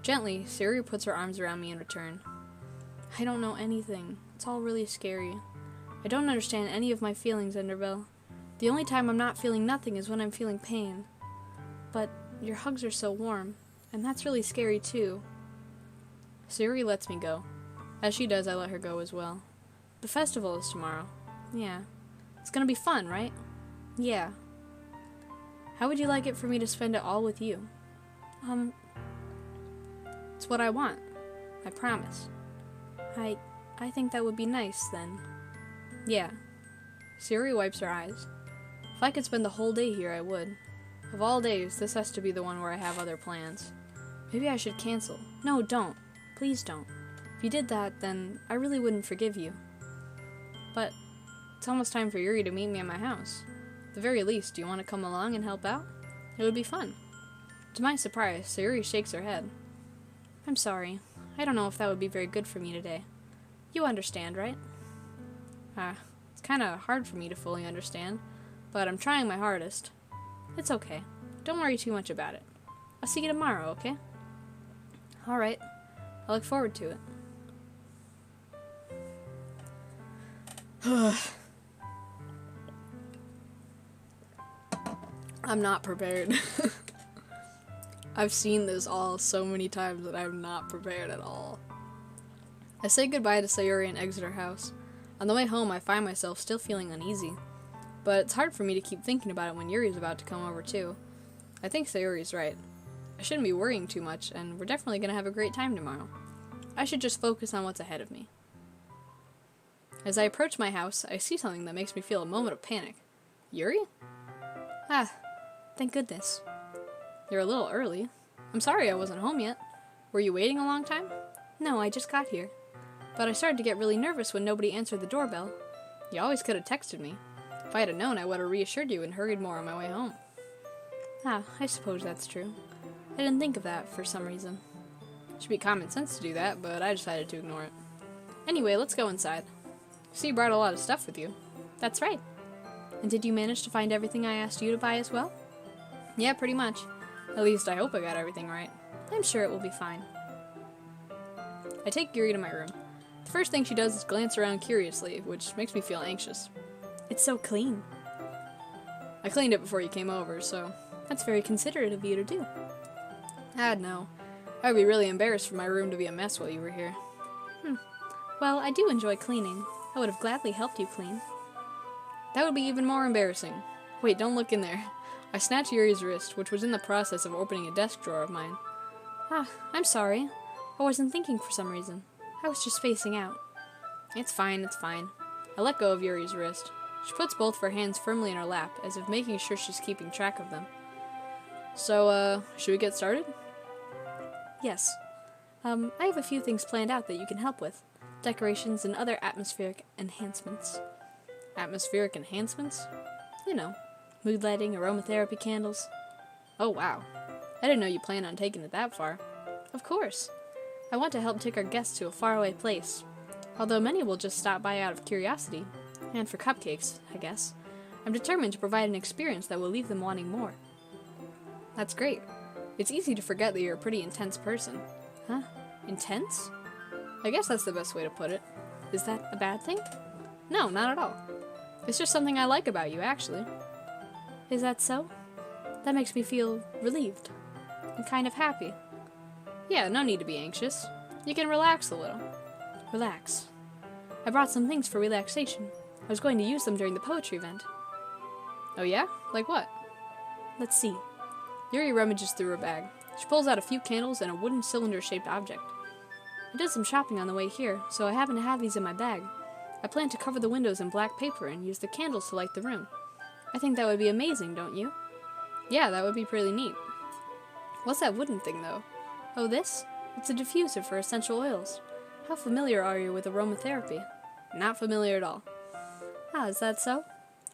Gently, Sayori puts her arms around me in return. I don't know anything. It's all really scary. I don't understand any of my feelings, Enderbell. The only time I'm not feeling nothing is when I'm feeling pain. But your hugs are so warm, and that's really scary too. Sayori lets me go. As she does, I let her go as well. The festival is tomorrow. Yeah. It's gonna be fun, right? Yeah. How would you like it for me to spend it all with you? It's what I want. I promise. I think that would be nice, then. Yeah. Sayori wipes her eyes. If I could spend the whole day here, I would. Of all days, this has to be the one where I have other plans. Maybe I should cancel. No, don't. Please don't. If you did that, then I really wouldn't forgive you. But it's almost time for Yuri to meet me at my house. At the very least, do you want to come along and help out? It would be fun. To my surprise, Sayori shakes her head. I'm sorry. I don't know if that would be very good for me today. You understand, right? It's kinda hard for me to fully understand, but I'm trying my hardest. It's okay. Don't worry too much about it. I'll see you tomorrow, okay? Alright. I look forward to it. I'm not prepared. I've seen this all so many times that I'm not prepared at all. I say goodbye to Sayori and exit her house. On the way home, I find myself still feeling uneasy. But it's hard for me to keep thinking about it when Yuri's about to come over too. I think Sayori's right. I shouldn't be worrying too much, and we're definitely going to have a great time tomorrow. I should just focus on what's ahead of me. As I approach my house, I see something that makes me feel a moment of panic. Yuri? Thank goodness. You're a little early. I'm sorry I wasn't home yet. Were you waiting a long time? No, I just got here. But I started to get really nervous when nobody answered the doorbell. You always could have texted me. If I had known, I would have reassured you and hurried more on my way home. I suppose that's true. I didn't think of that for some reason. It should be common sense to do that, but I decided to ignore it. Anyway, let's go inside. See, you brought a lot of stuff with you. That's right. And did you manage to find everything I asked you to buy as well? Yeah, pretty much. At least I hope I got everything right. I'm sure it will be fine. I take Yuri to my room. The first thing she does is glance around curiously, which makes me feel anxious. It's so clean. I cleaned it before you came over, so... That's very considerate of you to do. No. I would be really embarrassed for my room to be a mess while you were here. Well, I do enjoy cleaning. I would have gladly helped you clean. That would be even more embarrassing. Wait, don't look in there. I snatched Yuri's wrist, which was in the process of opening a desk drawer of mine. I'm sorry. I wasn't thinking for some reason. I was just facing out. It's fine, it's fine. I let go of Yuri's wrist. She puts both of her hands firmly in her lap, as if making sure she's keeping track of them. So, should we get started? Yes. I have a few things planned out that you can help with. Decorations and other atmospheric enhancements. Atmospheric enhancements? You know, mood lighting, aromatherapy candles. Oh, wow. I didn't know you planned on taking it that far. Of course. I want to help take our guests to a faraway place. Although many will just stop by out of curiosity. And for cupcakes, I guess. I'm determined to provide an experience that will leave them wanting more. That's great. It's easy to forget that you're a pretty intense person. Huh? Intense? I guess that's the best way to put it. Is that a bad thing? No, not at all. It's just something I like about you, actually. Is that so? That makes me feel relieved. And kind of happy. Yeah, no need to be anxious. You can relax a little. Relax. I brought some things for relaxation. I was going to use them during the poetry event. Oh yeah? Like what? Let's see. Yuri rummages through her bag. She pulls out a few candles and a wooden cylinder-shaped object. I did some shopping on the way here, so I happen to have these in my bag. I plan to cover the windows in black paper and use the candles to light the room. I think that would be amazing, don't you? Yeah, that would be pretty neat. What's that wooden thing, though? Oh, this? It's a diffuser for essential oils. How familiar are you with aromatherapy? Not familiar at all. Is that so?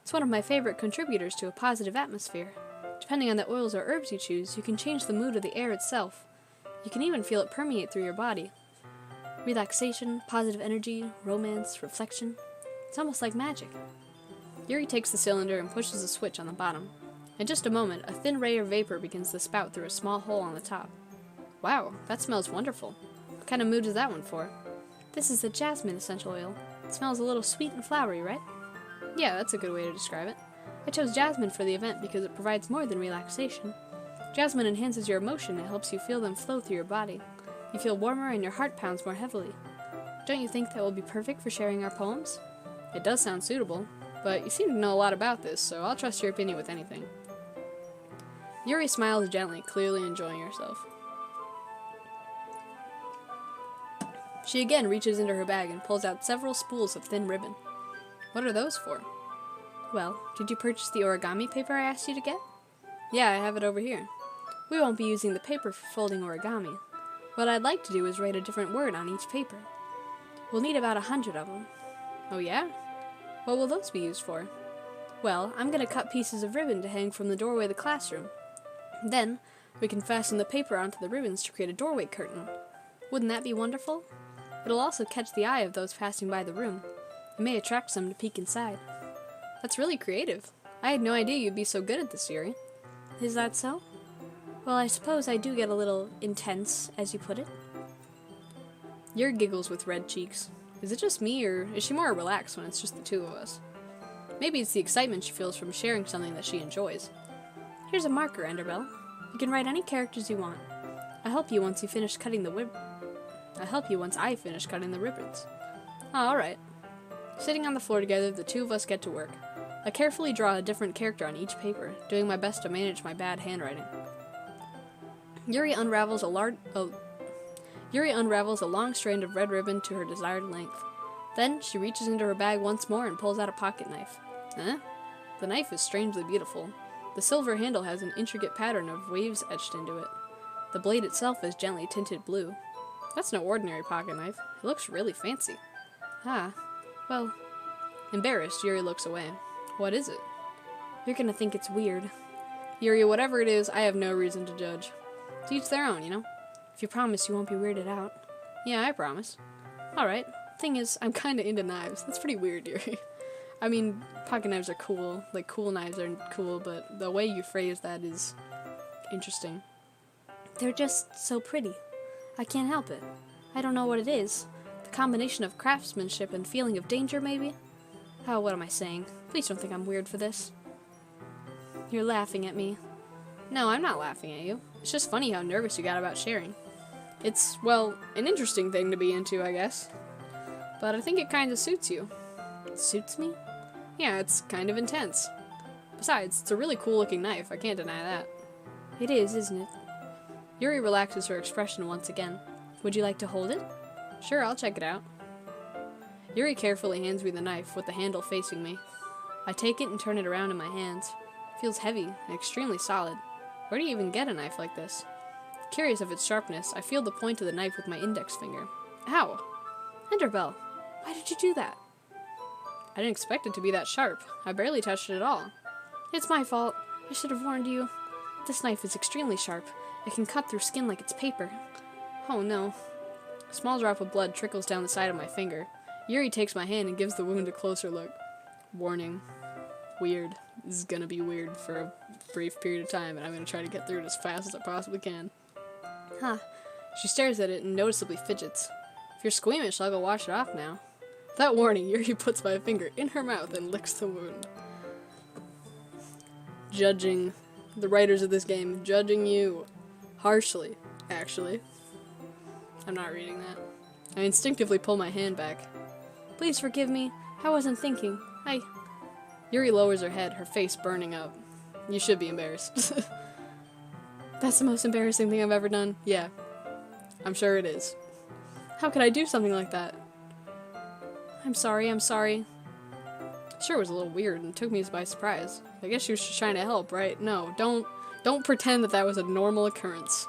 It's one of my favorite contributors to a positive atmosphere. Depending on the oils or herbs you choose, you can change the mood of the air itself. You can even feel it permeate through your body. Relaxation, positive energy, romance, reflection. It's almost like magic. Yuri takes the cylinder and pushes a switch on the bottom. In just a moment, a thin ray of vapor begins to spout through a small hole on the top. Wow, that smells wonderful. What kind of mood is that one for? This is a jasmine essential oil. It smells a little sweet and flowery, right? Yeah, that's a good way to describe it. I chose jasmine for the event because it provides more than relaxation. Jasmine enhances your emotion and helps you feel them flow through your body. You feel warmer and your heart pounds more heavily. Don't you think that will be perfect for sharing our poems? It does sound suitable, but you seem to know a lot about this, so I'll trust your opinion with anything. Yuri smiles gently, clearly enjoying herself. She again reaches into her bag and pulls out several spools of thin ribbon. What are those for? Well, did you purchase the origami paper I asked you to get? Yeah, I have it over here. We won't be using the paper for folding origami. What I'd like to do is write a different word on each paper. We'll need about 100 of them. Oh yeah? What will those be used for? Well, I'm going to cut pieces of ribbon to hang from the doorway of the classroom. Then, we can fasten the paper onto the ribbons to create a doorway curtain. Wouldn't that be wonderful? It'll also catch the eye of those passing by the room. It may attract some to peek inside. That's really creative. I had no idea you'd be so good at this, Yuri. Is that so? Well, I suppose I do get a little intense, as you put it. Yuri giggles with red cheeks. Is it just me, or is she more relaxed when it's just the two of us? Maybe it's the excitement she feels from sharing something that she enjoys. Here's a marker, Enderbell. You can write any characters you want. I'll help you once I finish cutting the ribbons. Oh, alright. Sitting on the floor together, the two of us get to work. I carefully draw a different character on each paper, doing my best to manage my bad handwriting. Yuri unravels a long strand of red ribbon to her desired length. Then, she reaches into her bag once more and pulls out a pocket knife. Huh? The knife is strangely beautiful. The silver handle has an intricate pattern of waves etched into it. The blade itself is gently tinted blue. That's no ordinary pocket knife. It looks really fancy. Well, embarrassed, Yuri looks away. What is it? You're gonna think it's weird. Yuri, whatever it is, I have no reason to judge. To each their own, you know? If you promise you won't be weirded out. Yeah, I promise. Alright. Thing is, I'm kinda into knives. That's pretty weird, Yuri. I mean, pocket knives are cool. Like, cool knives are cool, but the way you phrase that is interesting. They're just so pretty. I can't help it. I don't know what it is. The combination of craftsmanship and feeling of danger, maybe? Oh, what am I saying? Please don't think I'm weird for this. You're laughing at me. No, I'm not laughing at you. It's just funny how nervous you got about sharing. It's, well, an interesting thing to be into, I guess. But I think it kind of suits you. It suits me? Yeah, it's kind of intense. Besides, it's a really cool looking knife, I can't deny that. It is, isn't it? Yuri relaxes her expression once again. Would you like to hold it? Sure, I'll check it out. Yuri carefully hands me the knife with the handle facing me. I take it and turn it around in my hands. It feels heavy and extremely solid. Where do you even get a knife like this? Curious of its sharpness, I feel the point of the knife with my index finger. Ow! Enderbell, why did you do that? I didn't expect it to be that sharp. I barely touched it at all. It's my fault. I should have warned you. This knife is extremely sharp. It can cut through skin like it's paper. Oh no. A small drop of blood trickles down the side of my finger. Yuri takes my hand and gives the wound a closer look. Warning. Weird. This is gonna be weird for a brief period of time, and I'm gonna try to get through it as fast as I possibly can. Huh. She stares at it and noticeably fidgets. If you're squeamish, I'll go wash it off now. Without warning, Yuri puts my finger in her mouth and licks the wound. Judging the writers of this game, judging you harshly, actually. I'm not reading that. I instinctively pull my hand back. Please forgive me. I wasn't thinking. Yuri lowers her head, her face burning up. You should be embarrassed. That's the most embarrassing thing I've ever done. Yeah. I'm sure it is. How could I do something like that? I'm sorry. Sure, it was a little weird and took me by surprise. I guess she was just trying to help, right? No, don't pretend that was a normal occurrence.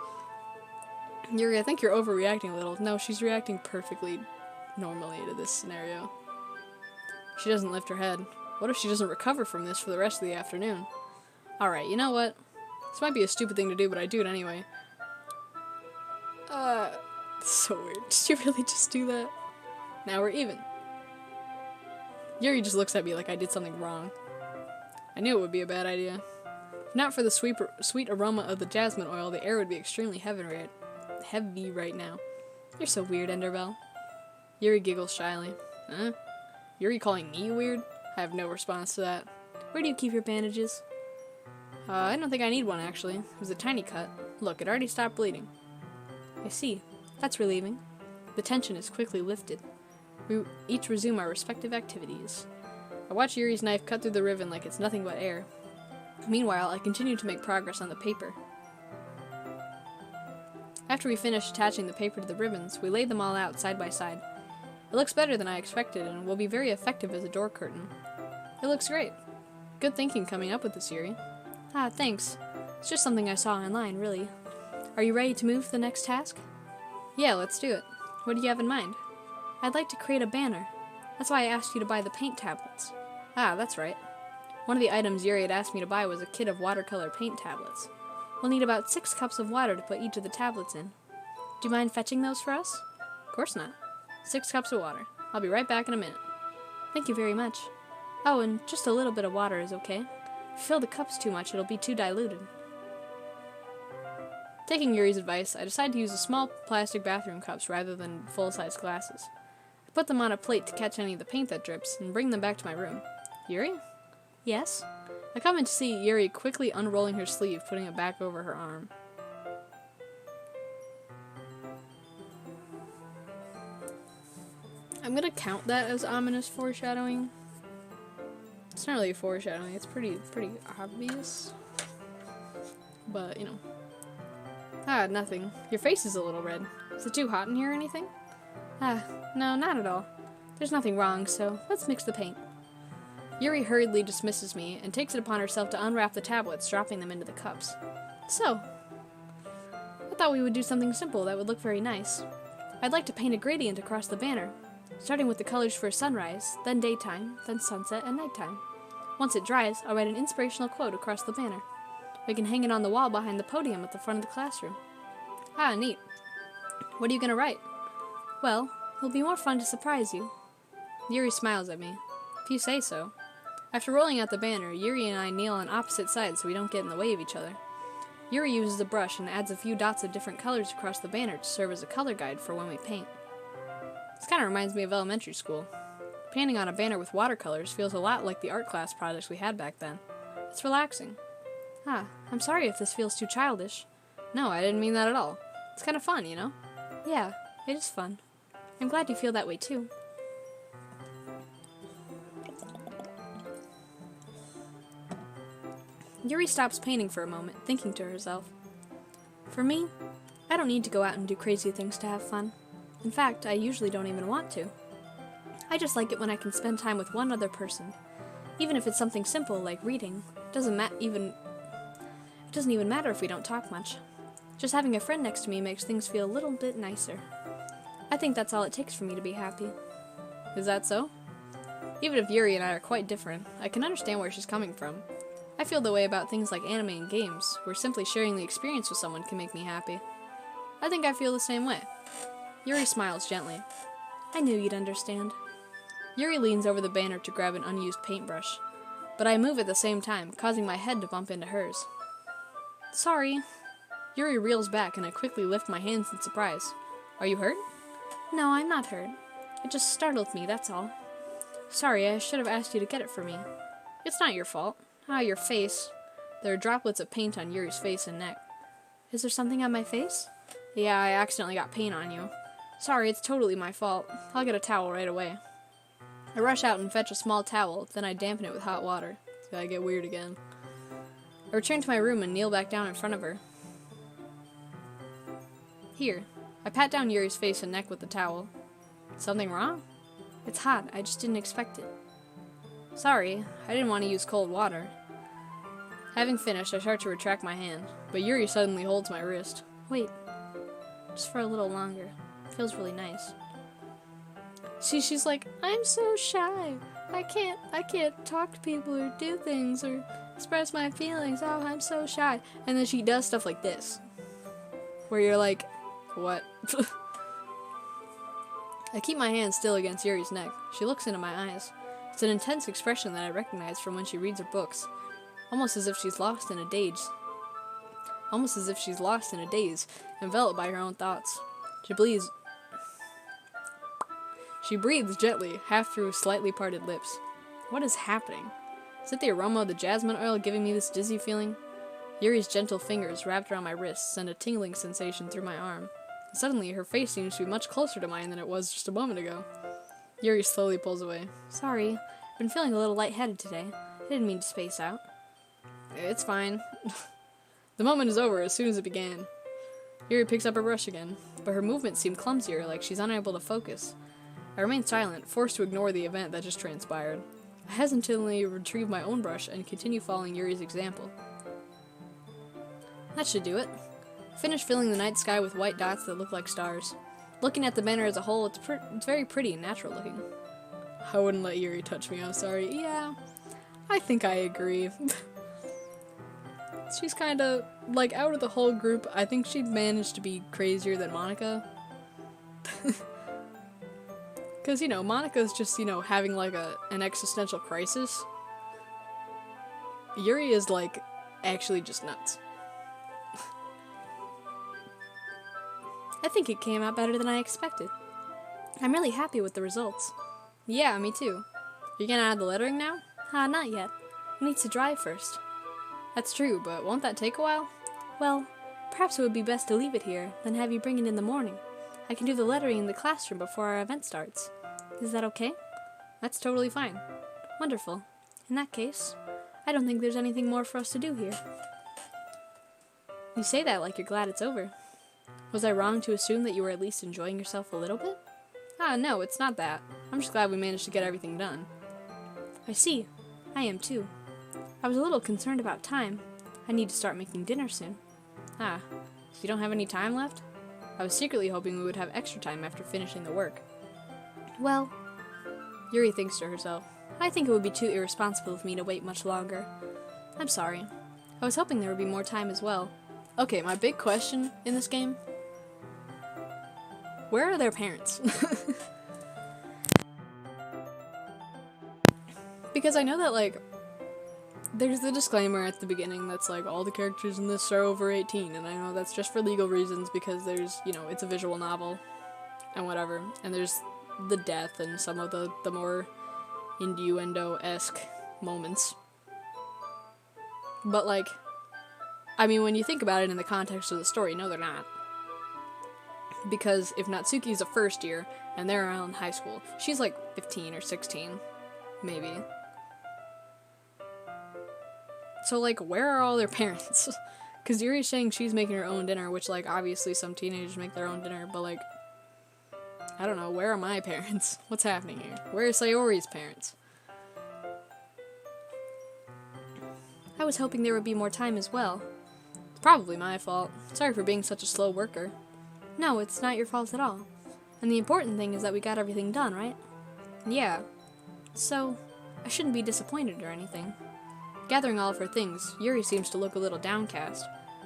Yuri, I think you're overreacting a little. No, she's reacting perfectly normally to this scenario. She doesn't lift her head. What if she doesn't recover from this for the rest of the afternoon? Alright, you know what? This might be a stupid thing to do, but I do it anyway. It's so weird. Did you really just do that? Now we're even. Yuri just looks at me like I did something wrong. I knew it would be a bad idea. If not for the sweet aroma of the jasmine oil, the air would be extremely heavy right now. You're so weird, Enderbell. Yuri giggles shyly. Huh? Yuri calling me weird? I have no response to that. Where do you keep your bandages? I don't think I need one, actually. It was a tiny cut. Look, it already stopped bleeding. I see. That's relieving. The tension is quickly lifted. We each resume our respective activities. I watch Yuri's knife cut through the ribbon like it's nothing but air. Meanwhile, I continue to make progress on the paper. After we finish attaching the paper to the ribbons, we lay them all out side by side. It looks better than I expected and will be very effective as a door curtain. It looks great. Good thinking coming up with this, Yuri. Ah, thanks. It's just something I saw online, really. Are you ready to move to the next task? Yeah, let's do it. What do you have in mind? I'd like to create a banner. That's why I asked you to buy the paint tablets. Ah, that's right. One of the items Yuri had asked me to buy was a kit of watercolor paint tablets. We'll need about 6 cups of water to put each of the tablets in. Do you mind fetching those for us? Of course not. 6 cups of water. I'll be right back in a minute. Thank you very much. Oh, and just a little bit of water is okay. If you fill the cups too much, it'll be too diluted. Taking Yuri's advice, I decide to use the small plastic bathroom cups rather than full-size glasses. I put them on a plate to catch any of the paint that drips and bring them back to my room. Yuri? Yes? I come in to see Yuri quickly unrolling her sleeve, putting it back over her arm. I'm gonna count that as ominous foreshadowing. It's not really foreshadowing, it's pretty obvious. But, you know. Ah, nothing. Your face is a little red. Is it too hot in here or anything? Ah, no, not at all. There's nothing wrong, so let's mix the paint. Yuri hurriedly dismisses me and takes it upon herself to unwrap the tablets, dropping them into the cups. So, I thought we would do something simple that would look very nice. I'd like to paint a gradient across the banner, starting with the colors for sunrise, then daytime, then sunset and nighttime. Once it dries, I'll write an inspirational quote across the banner. We can hang it on the wall behind the podium at the front of the classroom. Ah, neat. What are you going to write? Well, it'll be more fun to surprise you. Yuri smiles at me. If you say so. After rolling out the banner, Yuri and I kneel on opposite sides so we don't get in the way of each other. Yuri uses a brush and adds a few dots of different colors across the banner to serve as a color guide for when we paint. This kind of reminds me of elementary school. Painting on a banner with watercolors feels a lot like the art class projects we had back then. It's relaxing. I'm sorry if this feels too childish. No, I didn't mean that at all. It's kind of fun, you know? Yeah, it is fun. I'm glad you feel that way too. Yuri stops painting for a moment, thinking to herself. For me, I don't need to go out and do crazy things to have fun. In fact, I usually don't even want to. I just like it when I can spend time with one other person. Even if it's something simple like reading, it doesn't even matter if we don't talk much. Just having a friend next to me makes things feel a little bit nicer. I think that's all it takes for me to be happy. Is that so? Even if Yuri and I are quite different, I can understand where she's coming from. I feel the way about things like anime and games, where simply sharing the experience with someone can make me happy. I think I feel the same way. Yuri smiles gently. I knew you'd understand. Yuri leans over the banner to grab an unused paintbrush, but I move at the same time, causing my head to bump into hers. Sorry. Yuri reels back and I quickly lift my hands in surprise. Are you hurt? No, I'm not hurt. It just startled me, that's all. Sorry, I should have asked you to get it for me. It's not your fault. Your face. There are droplets of paint on Yuri's face and neck. Is there something on my face? Yeah, I accidentally got paint on you. Sorry, it's totally my fault. I'll get a towel right away. I rush out and fetch a small towel, then I dampen it with hot water. So I get weird again. I return to my room and kneel back down in front of her. Here. I pat down Yuri's face and neck with the towel. Something wrong? It's hot. I just didn't expect it. Sorry, I didn't want to use cold water. Having finished, I start to retract my hand, but Yuri suddenly holds my wrist. Wait. Just for a little longer. It feels really nice. She's like, I'm so shy. I can't talk to people or do things or express my feelings. Oh, I'm so shy. And then she does stuff like this. Where you're like, what? I keep my hand still against Yuri's neck. She looks into my eyes. It's an intense expression that I recognize from when she reads her books. Almost as if she's lost in a daze. Enveloped by her own thoughts. She breathes gently, half through slightly parted lips. What is happening? Is it the aroma of the jasmine oil giving me this dizzy feeling? Yuri's gentle fingers wrapped around my wrists send a tingling sensation through my arm. Suddenly, her face seems to be much closer to mine than it was just a moment ago. Yuri slowly pulls away. Sorry, I've been feeling a little lightheaded today. I didn't mean to space out. It's fine. The moment is over as soon as it began. Yuri picks up her brush again, but her movements seem clumsier, like she's unable to focus. I remain silent, forced to ignore the event that just transpired. I hesitantly retrieve my own brush and continue following Yuri's example. That should do it. Finish filling the night sky with white dots that look like stars. Looking at the banner as a whole, it's very pretty and natural looking. I wouldn't let Yuri touch me, I'm sorry. Yeah, I think I agree. She's kinda, like, out of the whole group, I think she'd managed to be crazier than Monica. Because, you know, Monica's just, you know, having, like, an existential crisis. Yuri is, like, actually just nuts. I think it came out better than I expected. I'm really happy with the results. Yeah, me too. You gonna add the lettering now? Not yet. It needs to dry first. That's true, but won't that take a while? Well, perhaps it would be best to leave it here, then have you bring it in the morning. I can do the lettering in the classroom before our event starts. Is that okay? That's totally fine. Wonderful. In that case, I don't think there's anything more for us to do here. You say that like you're glad it's over. Was I wrong to assume that you were at least enjoying yourself a little bit? No, it's not that. I'm just glad we managed to get everything done. I see. I am too. I was a little concerned about time. I need to start making dinner soon. So you don't have any time left? I was secretly hoping we would have extra time after finishing the work. Well, Yuri thinks to herself, I think it would be too irresponsible of me to wait much longer. I'm sorry. I was hoping there would be more time as well. Okay, my big question in this game, where are their parents? Because I know that, like, there's the disclaimer at the beginning that's like, all the characters in this are over 18, and I know that's just for legal reasons because there's, you know, it's a visual novel and whatever, and there's the death and some of the more innuendo-esque moments. But, like, I mean, when you think about it in the context of the story, no, they're not. Because if Natsuki's a first year, and they're around high school, she's like 15 or 16, maybe. So, like, where are all their parents? Because Yuri's saying she's making her own dinner, which, like, obviously some teenagers make their own dinner, but, like, I don't know, where are my parents? What's happening here? Where are Sayori's parents? I was hoping there would be more time as well. It's probably my fault. Sorry for being such a slow worker. No, it's not your fault at all. And the important thing is that we got everything done, right? Yeah. So, I shouldn't be disappointed or anything. Gathering all of her things, Yuri seems to look a little downcast.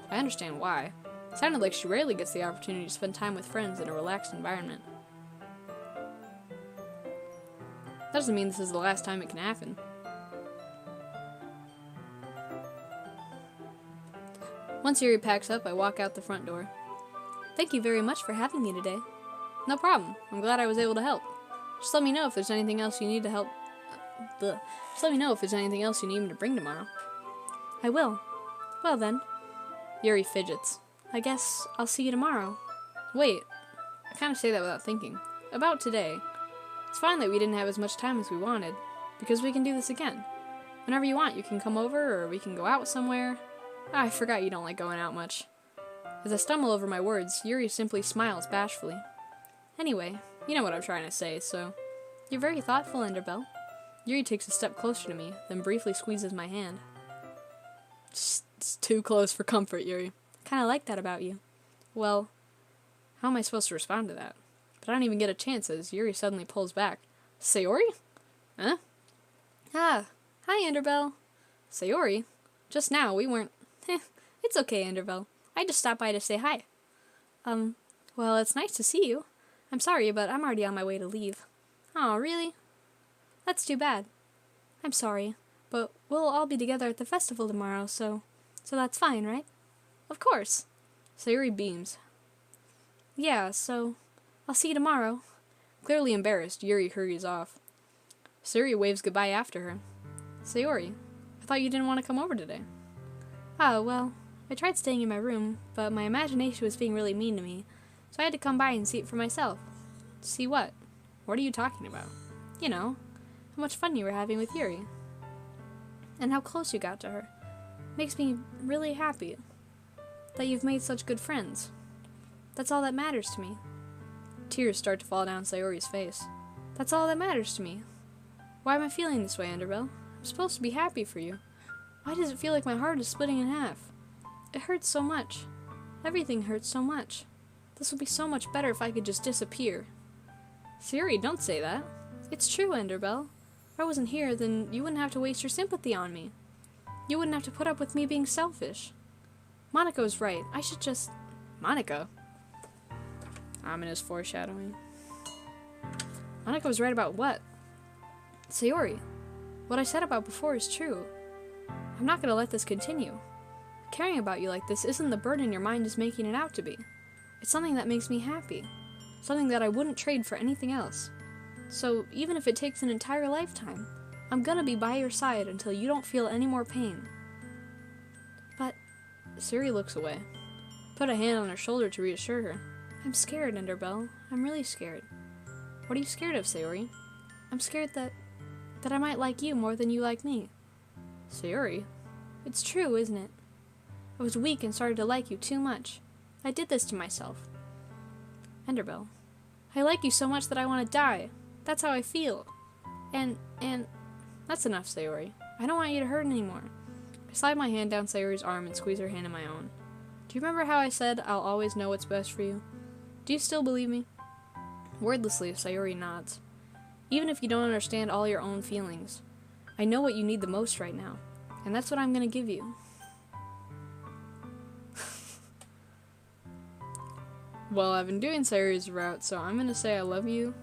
I understand why. It sounded like she rarely gets the opportunity to spend time with friends in a relaxed environment. That doesn't mean this is the last time it can happen. Once Yuri packs up, I walk out the front door. Thank you very much for having me today. No problem. I'm glad I was able to help. Just let me know if there's anything else you need to help. Just let me know if there's anything else you need me to bring tomorrow. I will. Well then. Yuri fidgets. I guess I'll see you tomorrow. Wait. I kind of say that without thinking. About today. It's fine that we didn't have as much time as we wanted, because we can do this again. Whenever you want, you can come over, or we can go out somewhere. I forgot you don't like going out much. As I stumble over my words, Yuri simply smiles bashfully. Anyway, you know what I'm trying to say, so... You're very thoughtful, Enderbell. Yuri takes a step closer to me, then briefly squeezes my hand. It's too close for comfort, Yuri. I kinda like that about you. Well, how am I supposed to respond to that? But I don't even get a chance as Yuri suddenly pulls back. Sayori? Huh? Ah, hi, Enderbell. Sayori? Just now, we weren't... It's okay, Enderbell. I just stopped by to say hi. Well, it's nice to see you. I'm sorry, but I'm already on my way to leave. Oh, really? That's too bad. I'm sorry, but we'll all be together at the festival tomorrow, so that's fine, right? Of course. Sayori beams. Yeah, so I'll see you tomorrow. Clearly embarrassed, Yuri hurries off. Sayori waves goodbye after her. Sayori, I thought you didn't want to come over today. Oh, well, I tried staying in my room, but my imagination was being really mean to me, so I had to come by and see it for myself. See what? What are you talking about? You know, how much fun you were having with Yuri. And how close you got to her. Makes me really happy that you've made such good friends. That's all that matters to me. Tears start to fall down Sayori's face. That's all that matters to me. Why am I feeling this way, Enderbell? I'm supposed to be happy for you. Why does it feel like my heart is splitting in half? It hurts so much. Everything hurts so much. This would be so much better if I could just disappear. Sayori, don't say that. It's true, Enderbell. If I wasn't here, then you wouldn't have to waste your sympathy on me. You wouldn't have to put up with me being selfish. Monaco's right. I should just... Monaco? Ominous foreshadowing. Monaco was right about what? Sayori, what I said about before is true. I'm not gonna let this continue. Caring about you like this isn't the burden your mind is making it out to be. It's something that makes me happy. Something that I wouldn't trade for anything else. So, even if it takes an entire lifetime, I'm gonna be by your side until you don't feel any more pain. But... Sayori looks away. Put a hand on her shoulder to reassure her. I'm scared, Enderbell. I'm really scared. What are you scared of, Sayori? I'm scared that I might like you more than you like me. Sayori? It's true, isn't it? I was weak and started to like you too much. I did this to myself. Enderbell, I like you so much that I want to die. That's how I feel. And, that's enough, Sayori. I don't want you to hurt anymore. I slide my hand down Sayori's arm and squeeze her hand in my own. Do you remember how I said I'll always know what's best for you? Do you still believe me? Wordlessly, Sayori nods. Even if you don't understand all your own feelings, I know what you need the most right now, and that's what I'm gonna give you. Well, I've been doing Sayori's route, so I'm gonna say I love you.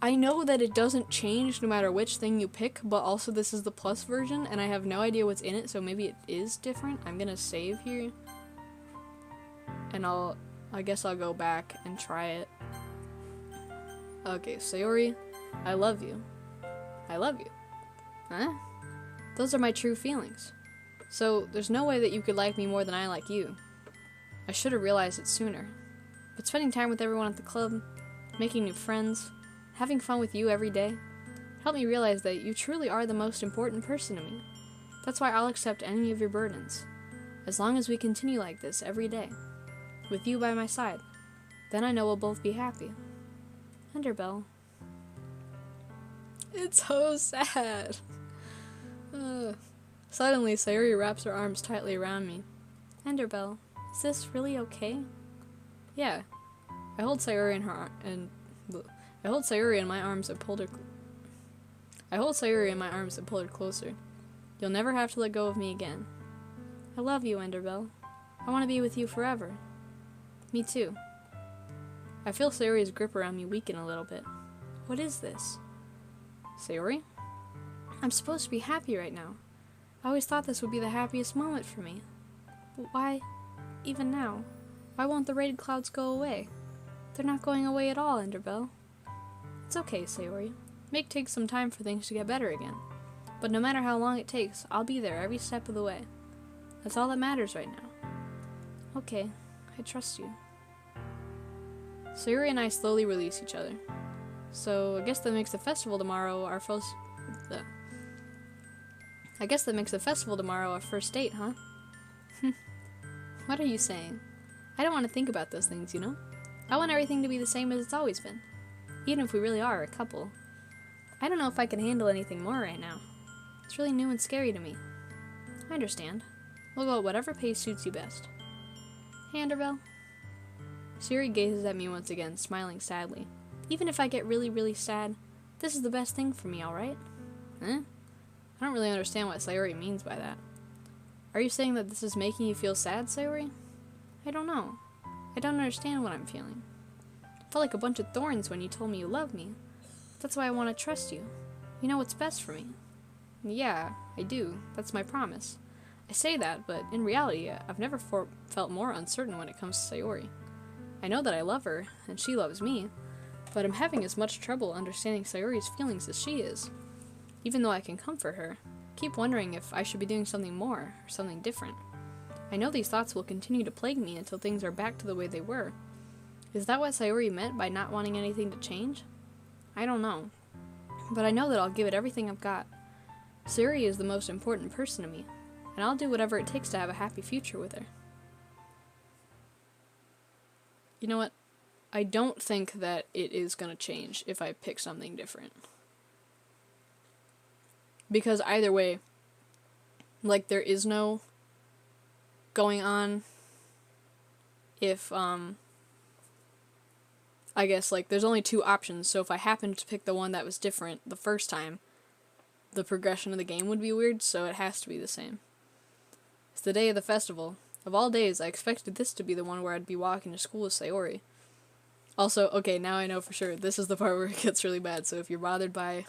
I know that it doesn't change no matter which thing you pick, but also this is the plus version, and I have no idea what's in it, so maybe it is different. I'm gonna save here, and I guess I'll go back and try it. Okay, Sayori, I love you. I love you. Huh? Those are my true feelings. So, there's no way that you could like me more than I like you. I should have realized it sooner. But spending time with everyone at the club, making new friends, having fun with you every day, helped me realize that you truly are the most important person to me. That's why I'll accept any of your burdens, as long as we continue like this every day, with you by my side. Then I know we'll both be happy. Underbell. It's so sad. Suddenly, Sayori wraps her arms tightly around me. Enderbell, is this really okay? Yeah. I hold Sayori in my arms and pulled her. I hold Sayori in my arms and pulled her closer. You'll never have to let go of me again. I love you, Enderbell. I want to be with you forever. Me too. I feel Sayori's grip around me weaken a little bit. What is this? Sayori? I'm supposed to be happy right now. I always thought this would be the happiest moment for me. But why, even now, why won't the raid clouds go away? They're not going away at all, Enderbell. It's okay, Sayori. It may take some time for things to get better again. But no matter how long it takes, I'll be there every step of the way. That's all that matters right now. Okay, I trust you. Sayori and I slowly release each other. So, I guess that makes the festival tomorrow our first date, huh? What are you saying? I don't want to think about those things, you know? I want everything to be the same as it's always been. Even if we really are a couple. I don't know if I can handle anything more right now. It's really new and scary to me. I understand. We'll go at whatever pace suits you best. Hey, Underbell. Sayori gazes at me once again, smiling sadly. Even if I get really, really sad, this is the best thing for me, alright? Huh? I don't really understand what Sayori means by that. Are you saying that this is making you feel sad, Sayori? I don't know. I don't understand what I'm feeling. I felt like a bunch of thorns when you told me you love me. That's why I want to trust you. You know what's best for me. Yeah, I do. That's my promise. I say that, but in reality, I've never felt more uncertain when it comes to Sayori. I know that I love her, and she loves me, but I'm having as much trouble understanding Sayori's feelings as she is. Even though I can comfort her, I keep wondering if I should be doing something more, or something different. I know these thoughts will continue to plague me until things are back to the way they were. Is that what Sayori meant by not wanting anything to change? I don't know. But I know that I'll give it everything I've got. Sayori is the most important person to me, and I'll do whatever it takes to have a happy future with her. You know what? I don't think that it is going to change if I pick something different. Because either way, like, there is no going on if, I guess, like, there's only two options, so if I happened to pick the one that was different the first time, the progression of the game would be weird, so it has to be the same. It's the day of the festival. Of all days, I expected this to be the one where I'd be walking to school with Sayori. Also, okay, now I know for sure, this is the part where it gets really bad, so if you're bothered by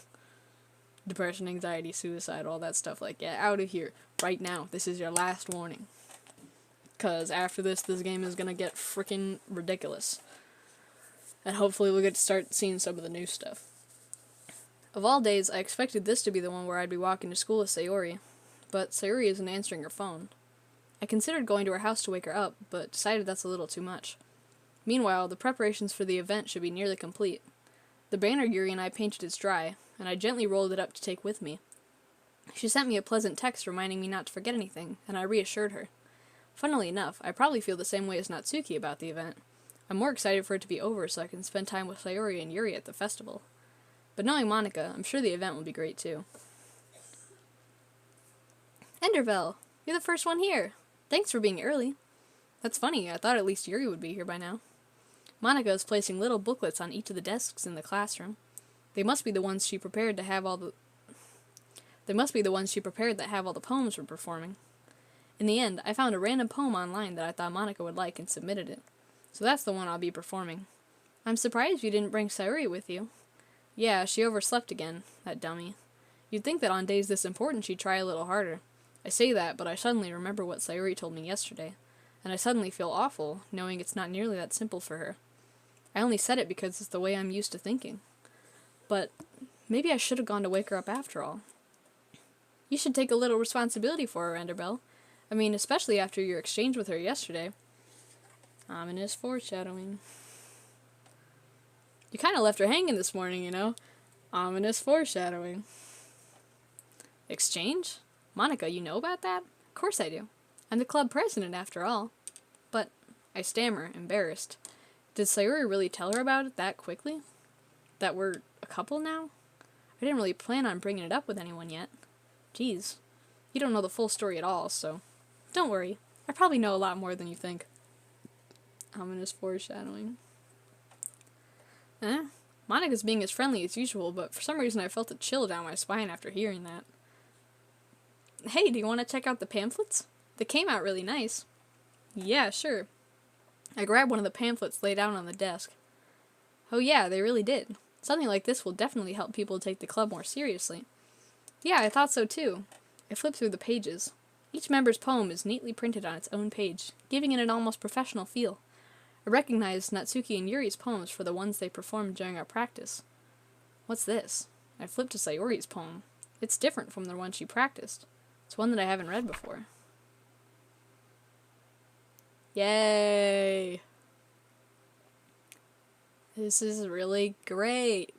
depression, anxiety, suicide, all that stuff, like, get out of here right now. This is your last warning. Because after this game is gonna get freaking ridiculous. And hopefully we'll get to start seeing some of the new stuff. Of all days, I expected this to be the one where I'd be walking to school with Sayori, but Sayori isn't answering her phone. I considered going to her house to wake her up, but decided that's a little too much. Meanwhile, the preparations for the event should be nearly complete. The banner Yuri and I painted is dry, and I gently rolled it up to take with me. She sent me a pleasant text reminding me not to forget anything, and I reassured her. Funnily enough, I probably feel the same way as Natsuki about the event. I'm more excited for it to be over so I can spend time with Sayori and Yuri at the festival. But knowing Monica, I'm sure the event will be great too. Enderville, you're the first one here. Thanks for being early. That's funny, I thought at least Yuri would be here by now. Monica is placing little booklets on each of the desks in the classroom. They must be the ones she prepared that have all the poems we're performing. In the end, I found a random poem online that I thought Monica would like and submitted it. So that's the one I'll be performing. I'm surprised you didn't bring Sayori with you. Yeah, she overslept again, that dummy. You'd think that on days this important she'd try a little harder. I say that, but I suddenly remember what Sayori told me yesterday, and I suddenly feel awful, knowing it's not nearly that simple for her. I only said it because it's the way I'm used to thinking. But maybe I should have gone to wake her up after all. You should take a little responsibility for her, Enderbell. I mean, especially after your exchange with her yesterday. Ominous foreshadowing. You kind of left her hanging this morning, you know? Ominous foreshadowing. Exchange? Monica, you know about that? Of course I do. I'm the club president, after all. But, I stammer, embarrassed. Did Sayori really tell her about it that quickly? That we're a couple now? I didn't really plan on bringing it up with anyone yet. Geez. You don't know the full story at all, so... Don't worry. I probably know a lot more than you think. Ominous foreshadowing. Monica's being as friendly as usual, but for some reason I felt a chill down my spine after hearing that. Hey, do you want to check out the pamphlets? They came out really nice. Yeah, sure. I grabbed one of the pamphlets laid out on the desk. Oh yeah, they really did. Something like this will definitely help people take the club more seriously. Yeah, I thought so too. I flipped through the pages. Each member's poem is neatly printed on its own page, giving it an almost professional feel. I recognized Natsuki and Yuri's poems for the ones they performed during our practice. What's this? I flipped to Sayori's poem. It's different from the one she practiced. It's one that I haven't read before. Yay! This is really great.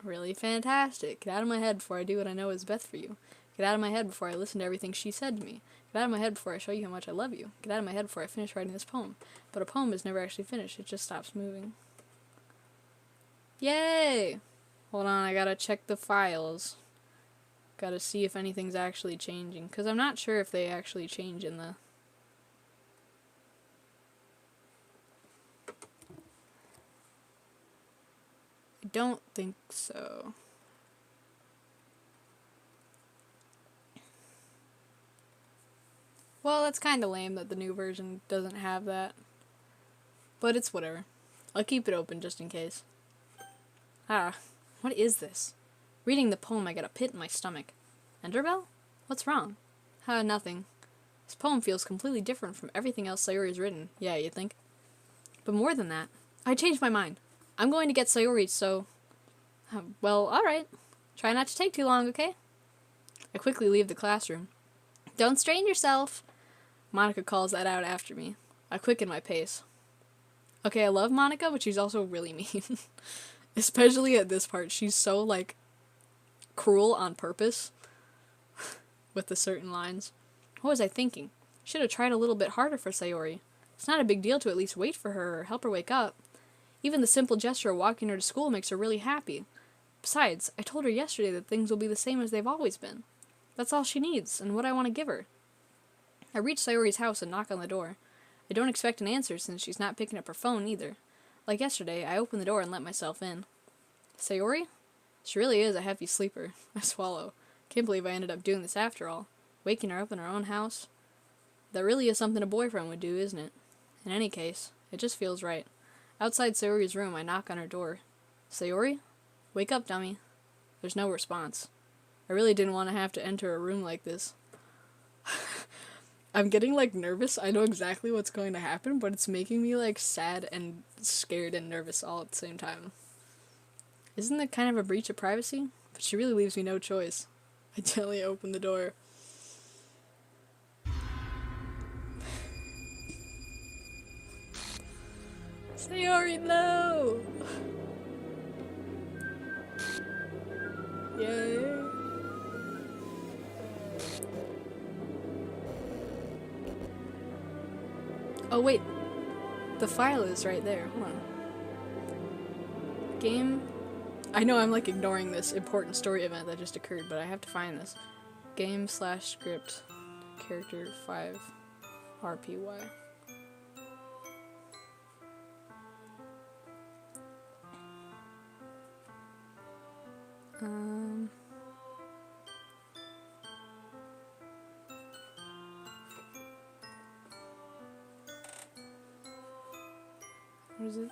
Really fantastic. Get out of my head before I do what I know is best for you. Get out of my head before I listen to everything she said to me. Get out of my head before I show you how much I love you. Get out of my head before I finish writing this poem. But a poem is never actually finished, it just stops moving. Yay! Hold on, I gotta check the files. Gotta see if anything's actually changing, because I'm not sure if they actually change in the... I don't think so. Well, that's kind of lame that the new version doesn't have that. But it's whatever. I'll keep it open just in case. Ah, what is this? Reading the poem, I get a pit in my stomach. Enderbell? What's wrong? Nothing. This poem feels completely different from everything else Sayori's written. Yeah, you think? But more than that, I changed my mind. I'm going to get Sayori, so... well, alright. Try not to take too long, okay? I quickly leave the classroom. Don't strain yourself! Monica calls that out after me. I quicken my pace. Okay, I love Monica, but she's also really mean. Especially at this part. She's so, like, cruel on purpose. With the certain lines. What was I thinking? Should have tried a little bit harder for Sayori. It's not a big deal to at least wait for her or help her wake up. Even the simple gesture of walking her to school makes her really happy. Besides, I told her yesterday that things will be the same as they've always been. That's all she needs, and what I want to give her. I reach Sayori's house and knock on the door. I don't expect an answer since she's not picking up her phone either. Like yesterday, I open the door and let myself in. Sayori? She really is a heavy sleeper. I swallow. Can't believe I ended up doing this after all. Waking her up in her own house. That really is something a boyfriend would do, isn't it? In any case, it just feels right. Outside Sayori's room, I knock on her door. Sayori? Wake up, dummy. There's no response. I really didn't want to have to enter a room like this. I'm getting, like, nervous. I know exactly what's going to happen, but it's making me, like, sad and scared and nervous all at the same time. Isn't that kind of a breach of privacy? But she really leaves me no choice. I gently open the door. Sayori, no! Yay! Oh wait, the file is right there. Hold on. Game. I know I'm like ignoring this important story event that just occurred, but I have to find this. Game/script character 5 RPY. What is it?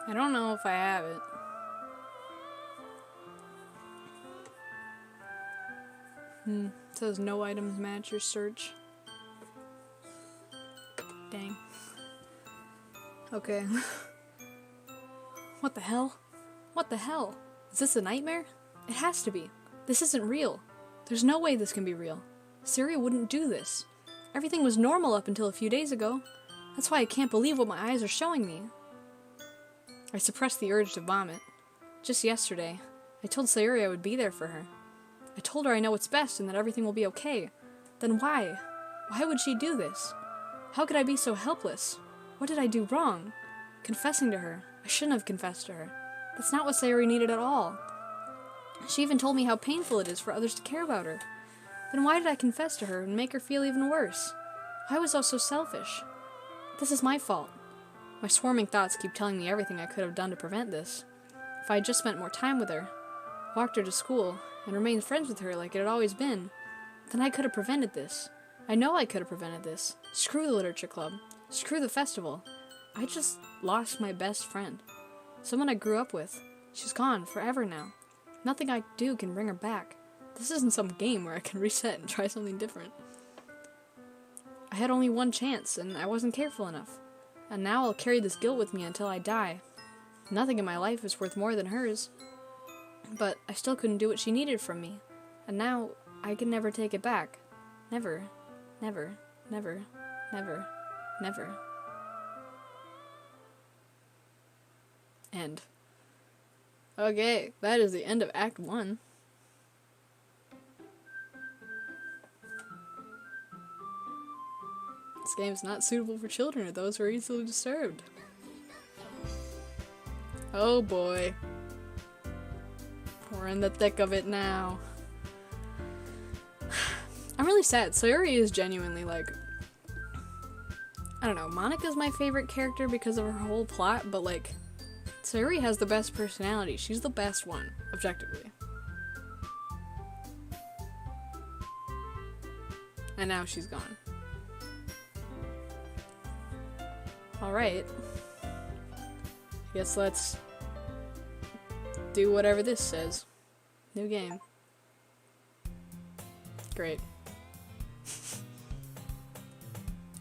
I don't know if I have it. It says no items match your search. Dang. Okay. What the hell? What the hell? Is this a nightmare? It has to be. This isn't real. There's no way this can be real. Syria wouldn't do this. Everything was normal up until a few days ago. That's why I can't believe what my eyes are showing me. I suppressed the urge to vomit. Just yesterday, I told Sayuri I would be there for her. I told her I know what's best and that everything will be okay. Then why? Why would she do this? How could I be so helpless? What did I do wrong? Confessing to her. I shouldn't have confessed to her. That's not what Sayuri needed at all. She even told me how painful it is for others to care about her. Then why did I confess to her and make her feel even worse? Why was I so selfish? This is my fault. My swarming thoughts keep telling me everything I could have done to prevent this. If I had just spent more time with her, walked her to school, and remained friends with her like it had always been, then I could have prevented this. I know I could have prevented this. Screw the literature club. Screw the festival. I just lost my best friend. Someone I grew up with. She's gone forever now. Nothing I do can bring her back. This isn't some game where I can reset and try something different. I had only one chance, and I wasn't careful enough. And now I'll carry this guilt with me until I die. Nothing in my life is worth more than hers. But I still couldn't do what she needed from me. And now, I can never take it back. Never. Never. Never. Never. Never. End. Okay, that is the end of Act 1. This game is not suitable for children or those who are easily disturbed. Oh boy. We're in the thick of it now. I'm really sad. Sayuri is genuinely like... I don't know, Monika's my favorite character because of her whole plot, but like... Sayuri has the best personality. She's the best one, objectively. And now she's gone. Alright. I guess let's do whatever this says. New game. Great.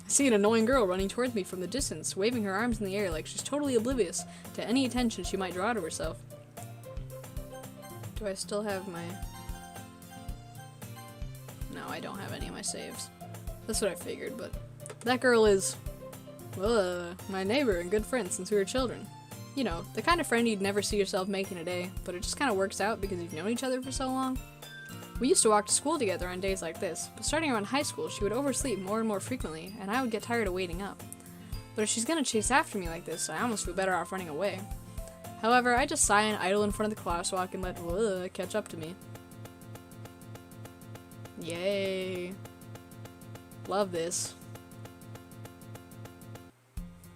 I see an annoying girl running towards me from the distance, waving her arms in the air like she's totally oblivious to any attention she might draw to herself. Do I still have my... No, I don't have any of my saves. That's what I figured, but... That girl is... my neighbor and good friend since we were children. You know, the kind of friend you'd never see yourself making a day, but it just kind of works out because you've known each other for so long. We used to walk to school together on days like this, but starting around high school, she would oversleep more and more frequently, and I would get tired of waiting up. But if she's gonna chase after me like this, I almost feel better off running away. However, I just sigh and idle in front of the crosswalk and let catch up to me. Yay. Love this.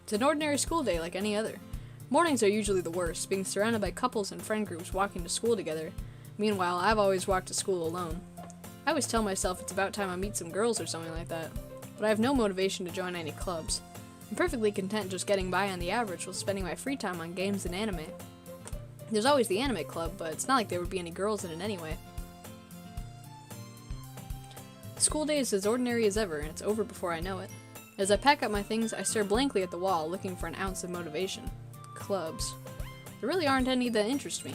It's an ordinary school day like any other. Mornings are usually the worst, being surrounded by couples and friend groups walking to school together. Meanwhile, I've always walked to school alone. I always tell myself it's about time I meet some girls or something like that, but I have no motivation to join any clubs. I'm perfectly content just getting by on the average while spending my free time on games and anime. There's always the anime club, but it's not like there would be any girls in it anyway. School day is as ordinary as ever, and it's over before I know it. As I pack up my things, I stare blankly at the wall, looking for an ounce of motivation. Clubs. There really aren't any that interest me.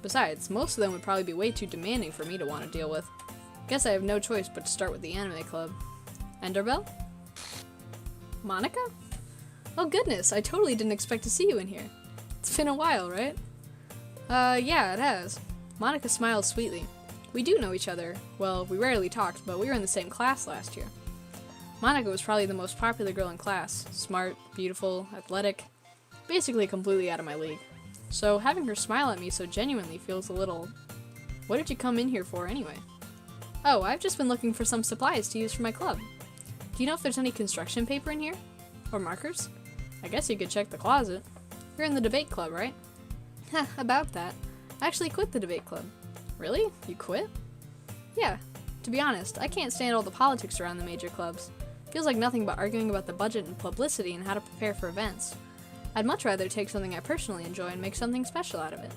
Besides, most of them would probably be way too demanding for me to want to deal with. Guess I have no choice but to start with the anime club. Enderbell? Monika? Oh goodness, I totally didn't expect to see you in here. It's been a while, right? Yeah, it has. Monika smiled sweetly. We do know each other. Well, we rarely talked, but we were in the same class last year. Monika was probably the most popular girl in class. Smart, beautiful, athletic. Basically completely out of my league. So having her smile at me so genuinely feels a little... What did you come in here for anyway? Oh, I've just been looking for some supplies to use for my club. Do you know if there's any construction paper in here? Or markers? I guess you could check the closet. You're in the debate club, right? Heh, about that. I actually quit the debate club. Really? You quit? Yeah. To be honest, I can't stand all the politics around the major clubs. Feels like nothing but arguing about the budget and publicity and how to prepare for events. I'd much rather take something I personally enjoy and make something special out of it.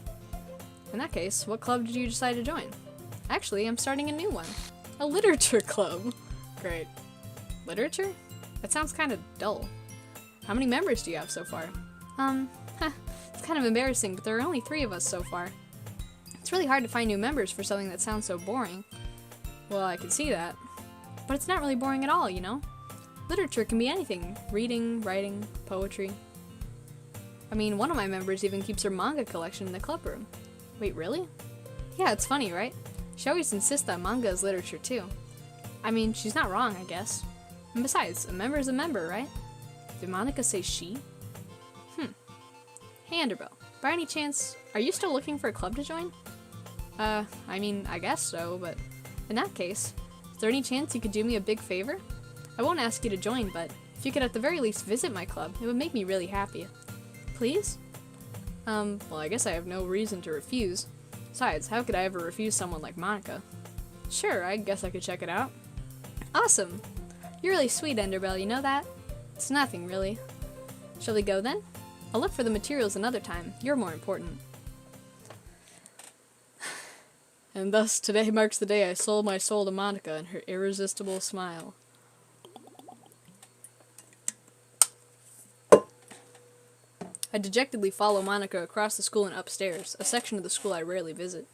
In that case, what club did you decide to join? Actually, I'm starting a new one. A literature club. Great. Literature? That sounds kind of dull. How many members do you have so far? It's kind of embarrassing, but there are only 3 of us so far. It's really hard to find new members for something that sounds so boring. Well, I can see that. But it's not really boring at all, you know? Literature can be anything. Reading, writing, poetry. I mean, one of my members even keeps her manga collection in the club room. Wait, really? Yeah, it's funny, right? She always insists that manga is literature too. I mean, she's not wrong, I guess. And besides, a member is a member, right? Did Monica say she? Hey, Underbell. By any chance, are you still looking for a club to join? I mean, I guess so, but in that case, is there any chance you could do me a big favor? I won't ask you to join, but if you could at the very least visit my club, it would make me really happy. Please? Well, I guess I have no reason to refuse. Besides, how could I ever refuse someone like Monica? Sure, I guess I could check it out. Awesome! You're really sweet, Enderbell, you know that? It's nothing, really. Shall we go then? I'll look for the materials another time. You're more important. And thus, today marks the day I sold my soul to Monica and her irresistible smile. I dejectedly follow Monica across the school and upstairs, a section of the school I rarely visit.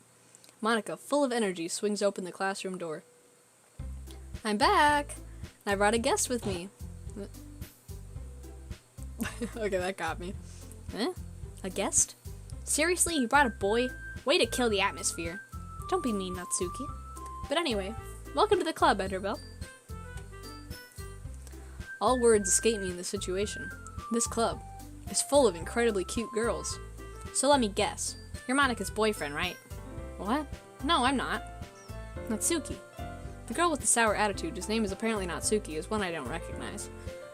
Monica, full of energy, swings open the classroom door. I'm back! And I brought a guest with me. Okay, that got me. Eh? A guest? Seriously, you brought a boy? Way to kill the atmosphere. Don't be mean, Natsuki. But anyway, welcome to the club, Enderbell. All words escape me in this situation. This club is full of incredibly cute girls. So let me guess. You're Monica's boyfriend, right? What? No, I'm not. Natsuki. The girl with the sour attitude, whose name is apparently Natsuki, is one I don't recognize.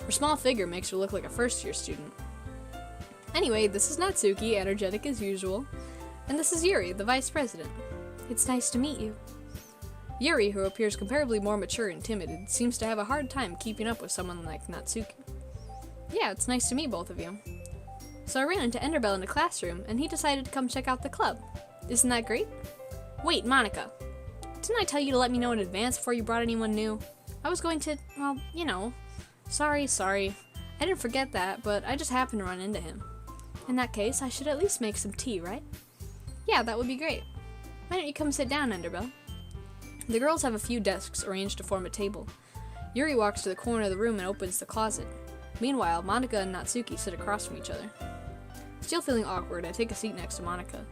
Her small figure makes her look like a first-year student. Anyway, this is Natsuki, energetic as usual. And this is Yuri, the vice president. It's nice to meet you. Yuri, who appears comparably more mature and timid, seems to have a hard time keeping up with someone like Natsuki. Yeah, it's nice to meet both of you. So I ran into Enderbell in the classroom, and he decided to come check out the club. Isn't that great? Wait, Monica. Didn't I tell you to let me know in advance before you brought anyone new? I was going to, well, you know. Sorry. I didn't forget that, but I just happened to run into him. In that case, I should at least make some tea, right? Yeah, that would be great. Why don't you come sit down, Enderbell? The girls have a few desks arranged to form a table. Yuri walks to the corner of the room and opens the closet. Meanwhile, Monica and Natsuki sit across from each other. Still feeling awkward, I take a seat next to Monica.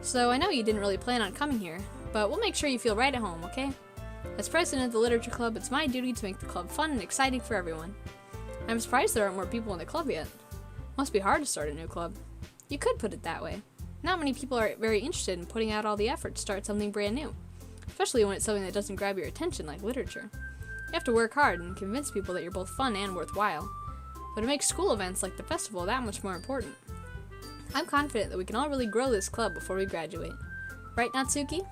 So I know you didn't really plan on coming here, but we'll make sure you feel right at home, okay? As president of the Literature Club, it's my duty to make the club fun and exciting for everyone. I'm surprised there aren't more people in the club yet. Must be hard to start a new club. You could put it that way. Not many people are very interested in putting out all the effort to start something brand new, especially when it's something that doesn't grab your attention like literature. You have to work hard and convince people that you're both fun and worthwhile, but it makes school events like the festival that much more important. I'm confident that we can all really grow this club before we graduate. Right, Natsuki?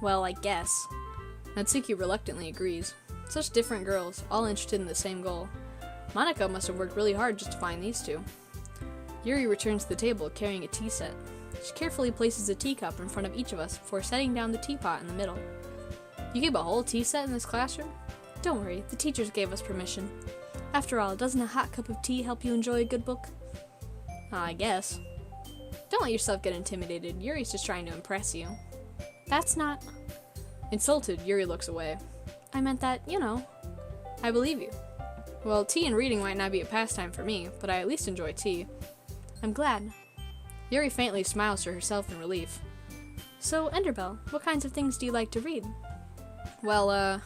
Well, I guess. Natsuki reluctantly agrees. Such different girls, all interested in the same goal. Monica must have worked really hard just to find these two. Yuri returns to the table carrying a tea set. She carefully places a teacup in front of each of us before setting down the teapot in the middle. You keep a whole tea set in this classroom? Don't worry, the teachers gave us permission. After all, doesn't a hot cup of tea help you enjoy a good book? I guess. Don't let yourself get intimidated. Yuri's just trying to impress you. That's not... Insulted, Yuri looks away. I meant that, you know. I believe you. Well, tea and reading might not be a pastime for me, but I at least enjoy tea. I'm glad. Yuri faintly smiles to herself in relief. So, Enderbell, what kinds of things do you like to read? Well,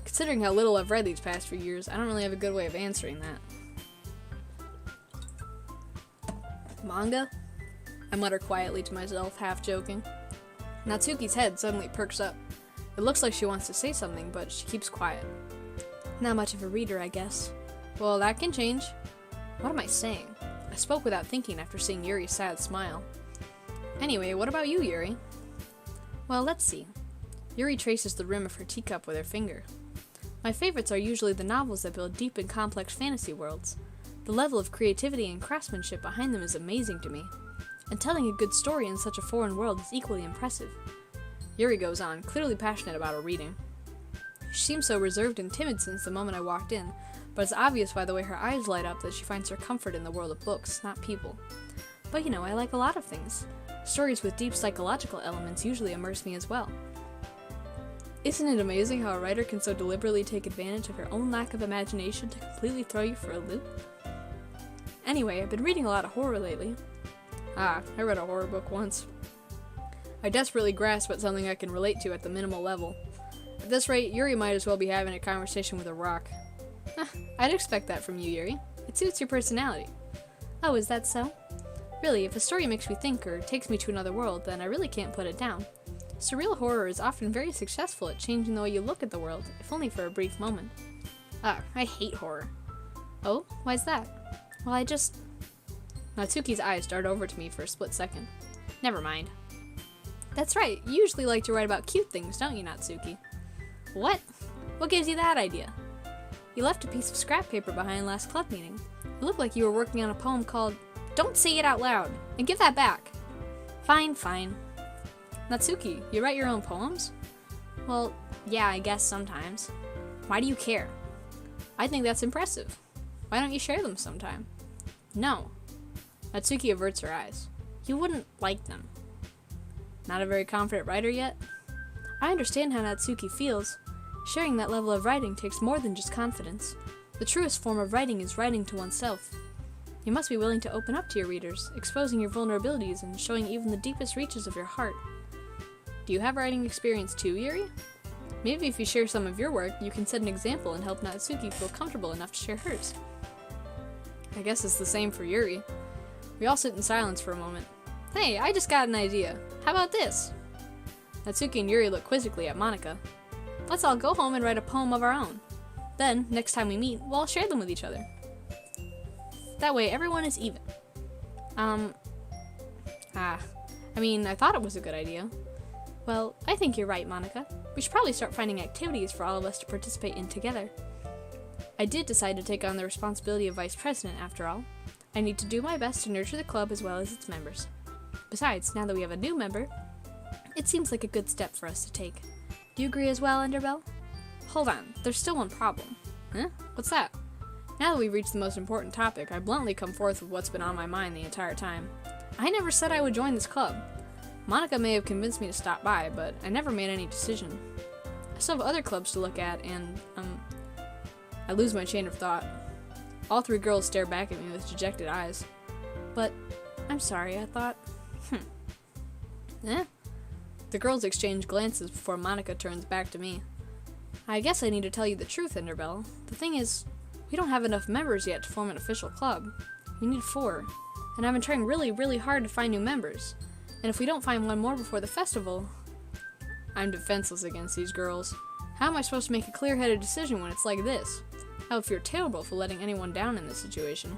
considering how little I've read these past few years, I don't really have a good way of answering that. Manga? I mutter quietly to myself, half joking. Natsuki's head suddenly perks up. It looks like she wants to say something, but she keeps quiet. Not much of a reader, I guess. Well, that can change. What am I saying? I spoke without thinking after seeing Yuri's sad smile. Anyway, what about you, Yuri? Well, let's see. Yuri traces the rim of her teacup with her finger. My favorites are usually the novels that build deep and complex fantasy worlds. The level of creativity and craftsmanship behind them is amazing to me, and telling a good story in such a foreign world is equally impressive. Yuri goes on, clearly passionate about her reading. She seems so reserved and timid since the moment I walked in, but it's obvious by the way her eyes light up that she finds her comfort in the world of books, not people. But you know, I like a lot of things. Stories with deep psychological elements usually immerse me as well. Isn't it amazing how a writer can so deliberately take advantage of your own lack of imagination to completely throw you for a loop? Anyway, I've been reading a lot of horror lately. I read a horror book once. I desperately grasp at something I can relate to at the minimal level. At this rate, Yuri might as well be having a conversation with a rock. I'd expect that from you, Yuri. It suits your personality. Oh, is that so? Really, if a story makes me think or takes me to another world, then I really can't put it down. Surreal horror is often very successful at changing the way you look at the world, if only for a brief moment. I hate horror. Oh, why's that? Well, Natsuki's eyes dart over to me for a split second. Never mind. That's right, you usually like to write about cute things, don't you, Natsuki? What? What gives you that idea? You left a piece of scrap paper behind last club meeting. It looked like you were working on a poem called Don't Say It Out Loud, and give that back. Fine. Natsuki, you write your own poems? Well, yeah, I guess sometimes. Why do you care? I think that's impressive. Why don't you share them sometime? No. Natsuki averts her eyes. You wouldn't like them. Not a very confident writer yet? I understand how Natsuki feels. Sharing that level of writing takes more than just confidence. The truest form of writing is writing to oneself. You must be willing to open up to your readers, exposing your vulnerabilities and showing even the deepest reaches of your heart. Do you have writing experience too, Yuri? Maybe if you share some of your work, you can set an example and help Natsuki feel comfortable enough to share hers. I guess it's the same for Yuri. We all sit in silence for a moment. Hey, I just got an idea. How about this? Natsuki and Yuri look quizzically at Monika. Let's all go home and write a poem of our own. Then, next time we meet, we'll all share them with each other. That way, everyone is even. I thought it was a good idea. Well, I think you're right, Monika. We should probably start finding activities for all of us to participate in together. I did decide to take on the responsibility of vice president, after all. I need to do my best to nurture the club as well as its members. Besides, now that we have a new member, it seems like a good step for us to take. Do you agree as well, Enderbell? Hold on, there's still one problem. Huh? What's that? Now that we've reached the most important topic, I bluntly come forth with what's been on my mind the entire time. I never said I would join this club. Monika may have convinced me to stop by, but I never made any decision. I still have other clubs to look at, and, I lose my chain of thought. All three girls stare back at me with dejected eyes. But, I'm sorry, I thought. The girls exchange glances before Monika turns back to me. I guess I need to tell you the truth, Enderbell. The thing is, we don't have enough members yet to form an official club. We need 4, and I've been trying really, really hard to find new members. And if we don't find one more before the festival... I'm defenseless against these girls. How am I supposed to make a clear-headed decision when it's like this? I would feel terrible for letting anyone down in this situation.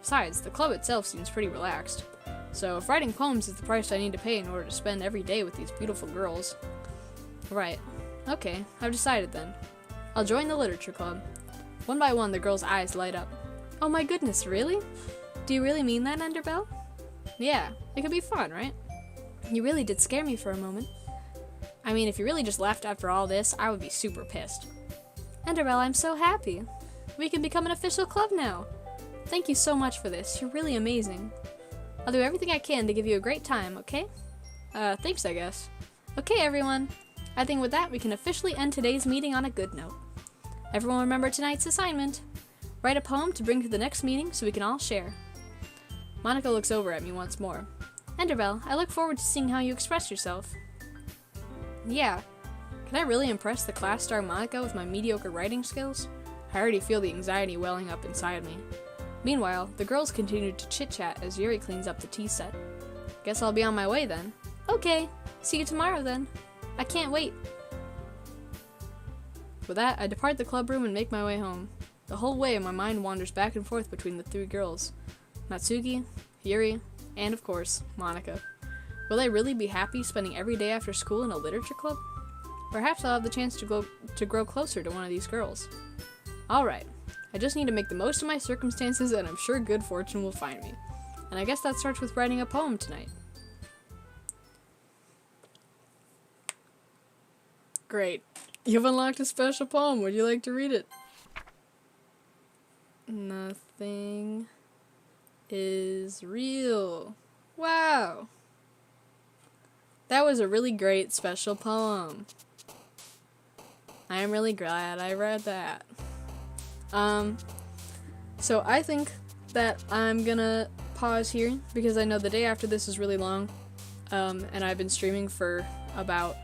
Besides, the club itself seems pretty relaxed. So if writing poems is the price I need to pay in order to spend every day with these beautiful girls... Right. Okay, I've decided then. I'll join the literature club. One by one, the girls' eyes light up. Oh my goodness, really? Do you really mean that, Enderbell? Yeah, it could be fun, right? You really did scare me for a moment. I mean, if you really just left after all this, I would be super pissed. Enderbell, I'm so happy. We can become an official club now. Thank you so much for this. You're really amazing. I'll do everything I can to give you a great time, okay? Thanks, I guess. Okay, everyone. I think with that, we can officially end today's meeting on a good note. Everyone remember tonight's assignment. Write a poem to bring to the next meeting so we can all share. Monika looks over at me once more. Enderbell, I look forward to seeing how you express yourself. Yeah. Can I really impress the class star Monika with my mediocre writing skills? I already feel the anxiety welling up inside me. Meanwhile, the girls continue to chit-chat as Yuri cleans up the tea set. Guess I'll be on my way then. Okay, see you tomorrow then. I can't wait. With that, I depart the club room and make my way home. The whole way, my mind wanders back and forth between the 3 girls. Natsuki, Yuri, and of course, Monika. Will I really be happy spending every day after school in a literature club? Perhaps I'll have the chance to grow closer to one of these girls. Alright, I just need to make the most of my circumstances, and I'm sure good fortune will find me. And I guess that starts with writing a poem tonight. Great. You've unlocked a special poem. Would you like to read it? Nothing is real. Wow. That was a really great special poem. I am really glad I read that. So I think that I'm gonna pause here because I know the day after this is really long. And I've been streaming for about,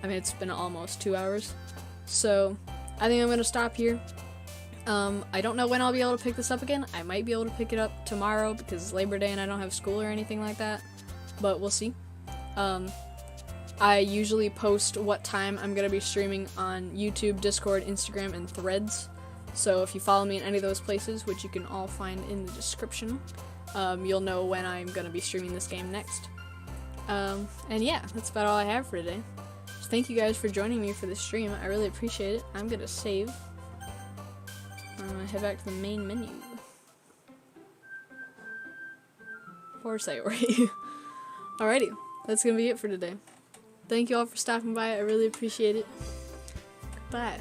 it's been almost 2 hours. So I think I'm gonna stop here. I don't know when I'll be able to pick this up again. I might be able to pick it up tomorrow because it's Labor Day and I don't have school or anything like that. But we'll see. I usually post what time I'm going to be streaming on YouTube, Discord, Instagram, and Threads. So if you follow me in any of those places, which you can all find in the description, you'll know when I'm going to be streaming this game next. And yeah, that's about all I have for today. So thank you guys for joining me for this stream. I really appreciate it. I'm going to save. I'm going to head back to the main menu. Foresight rate. Alrighty, that's going to be it for today. Thank you all for stopping by. I really appreciate it. Goodbye.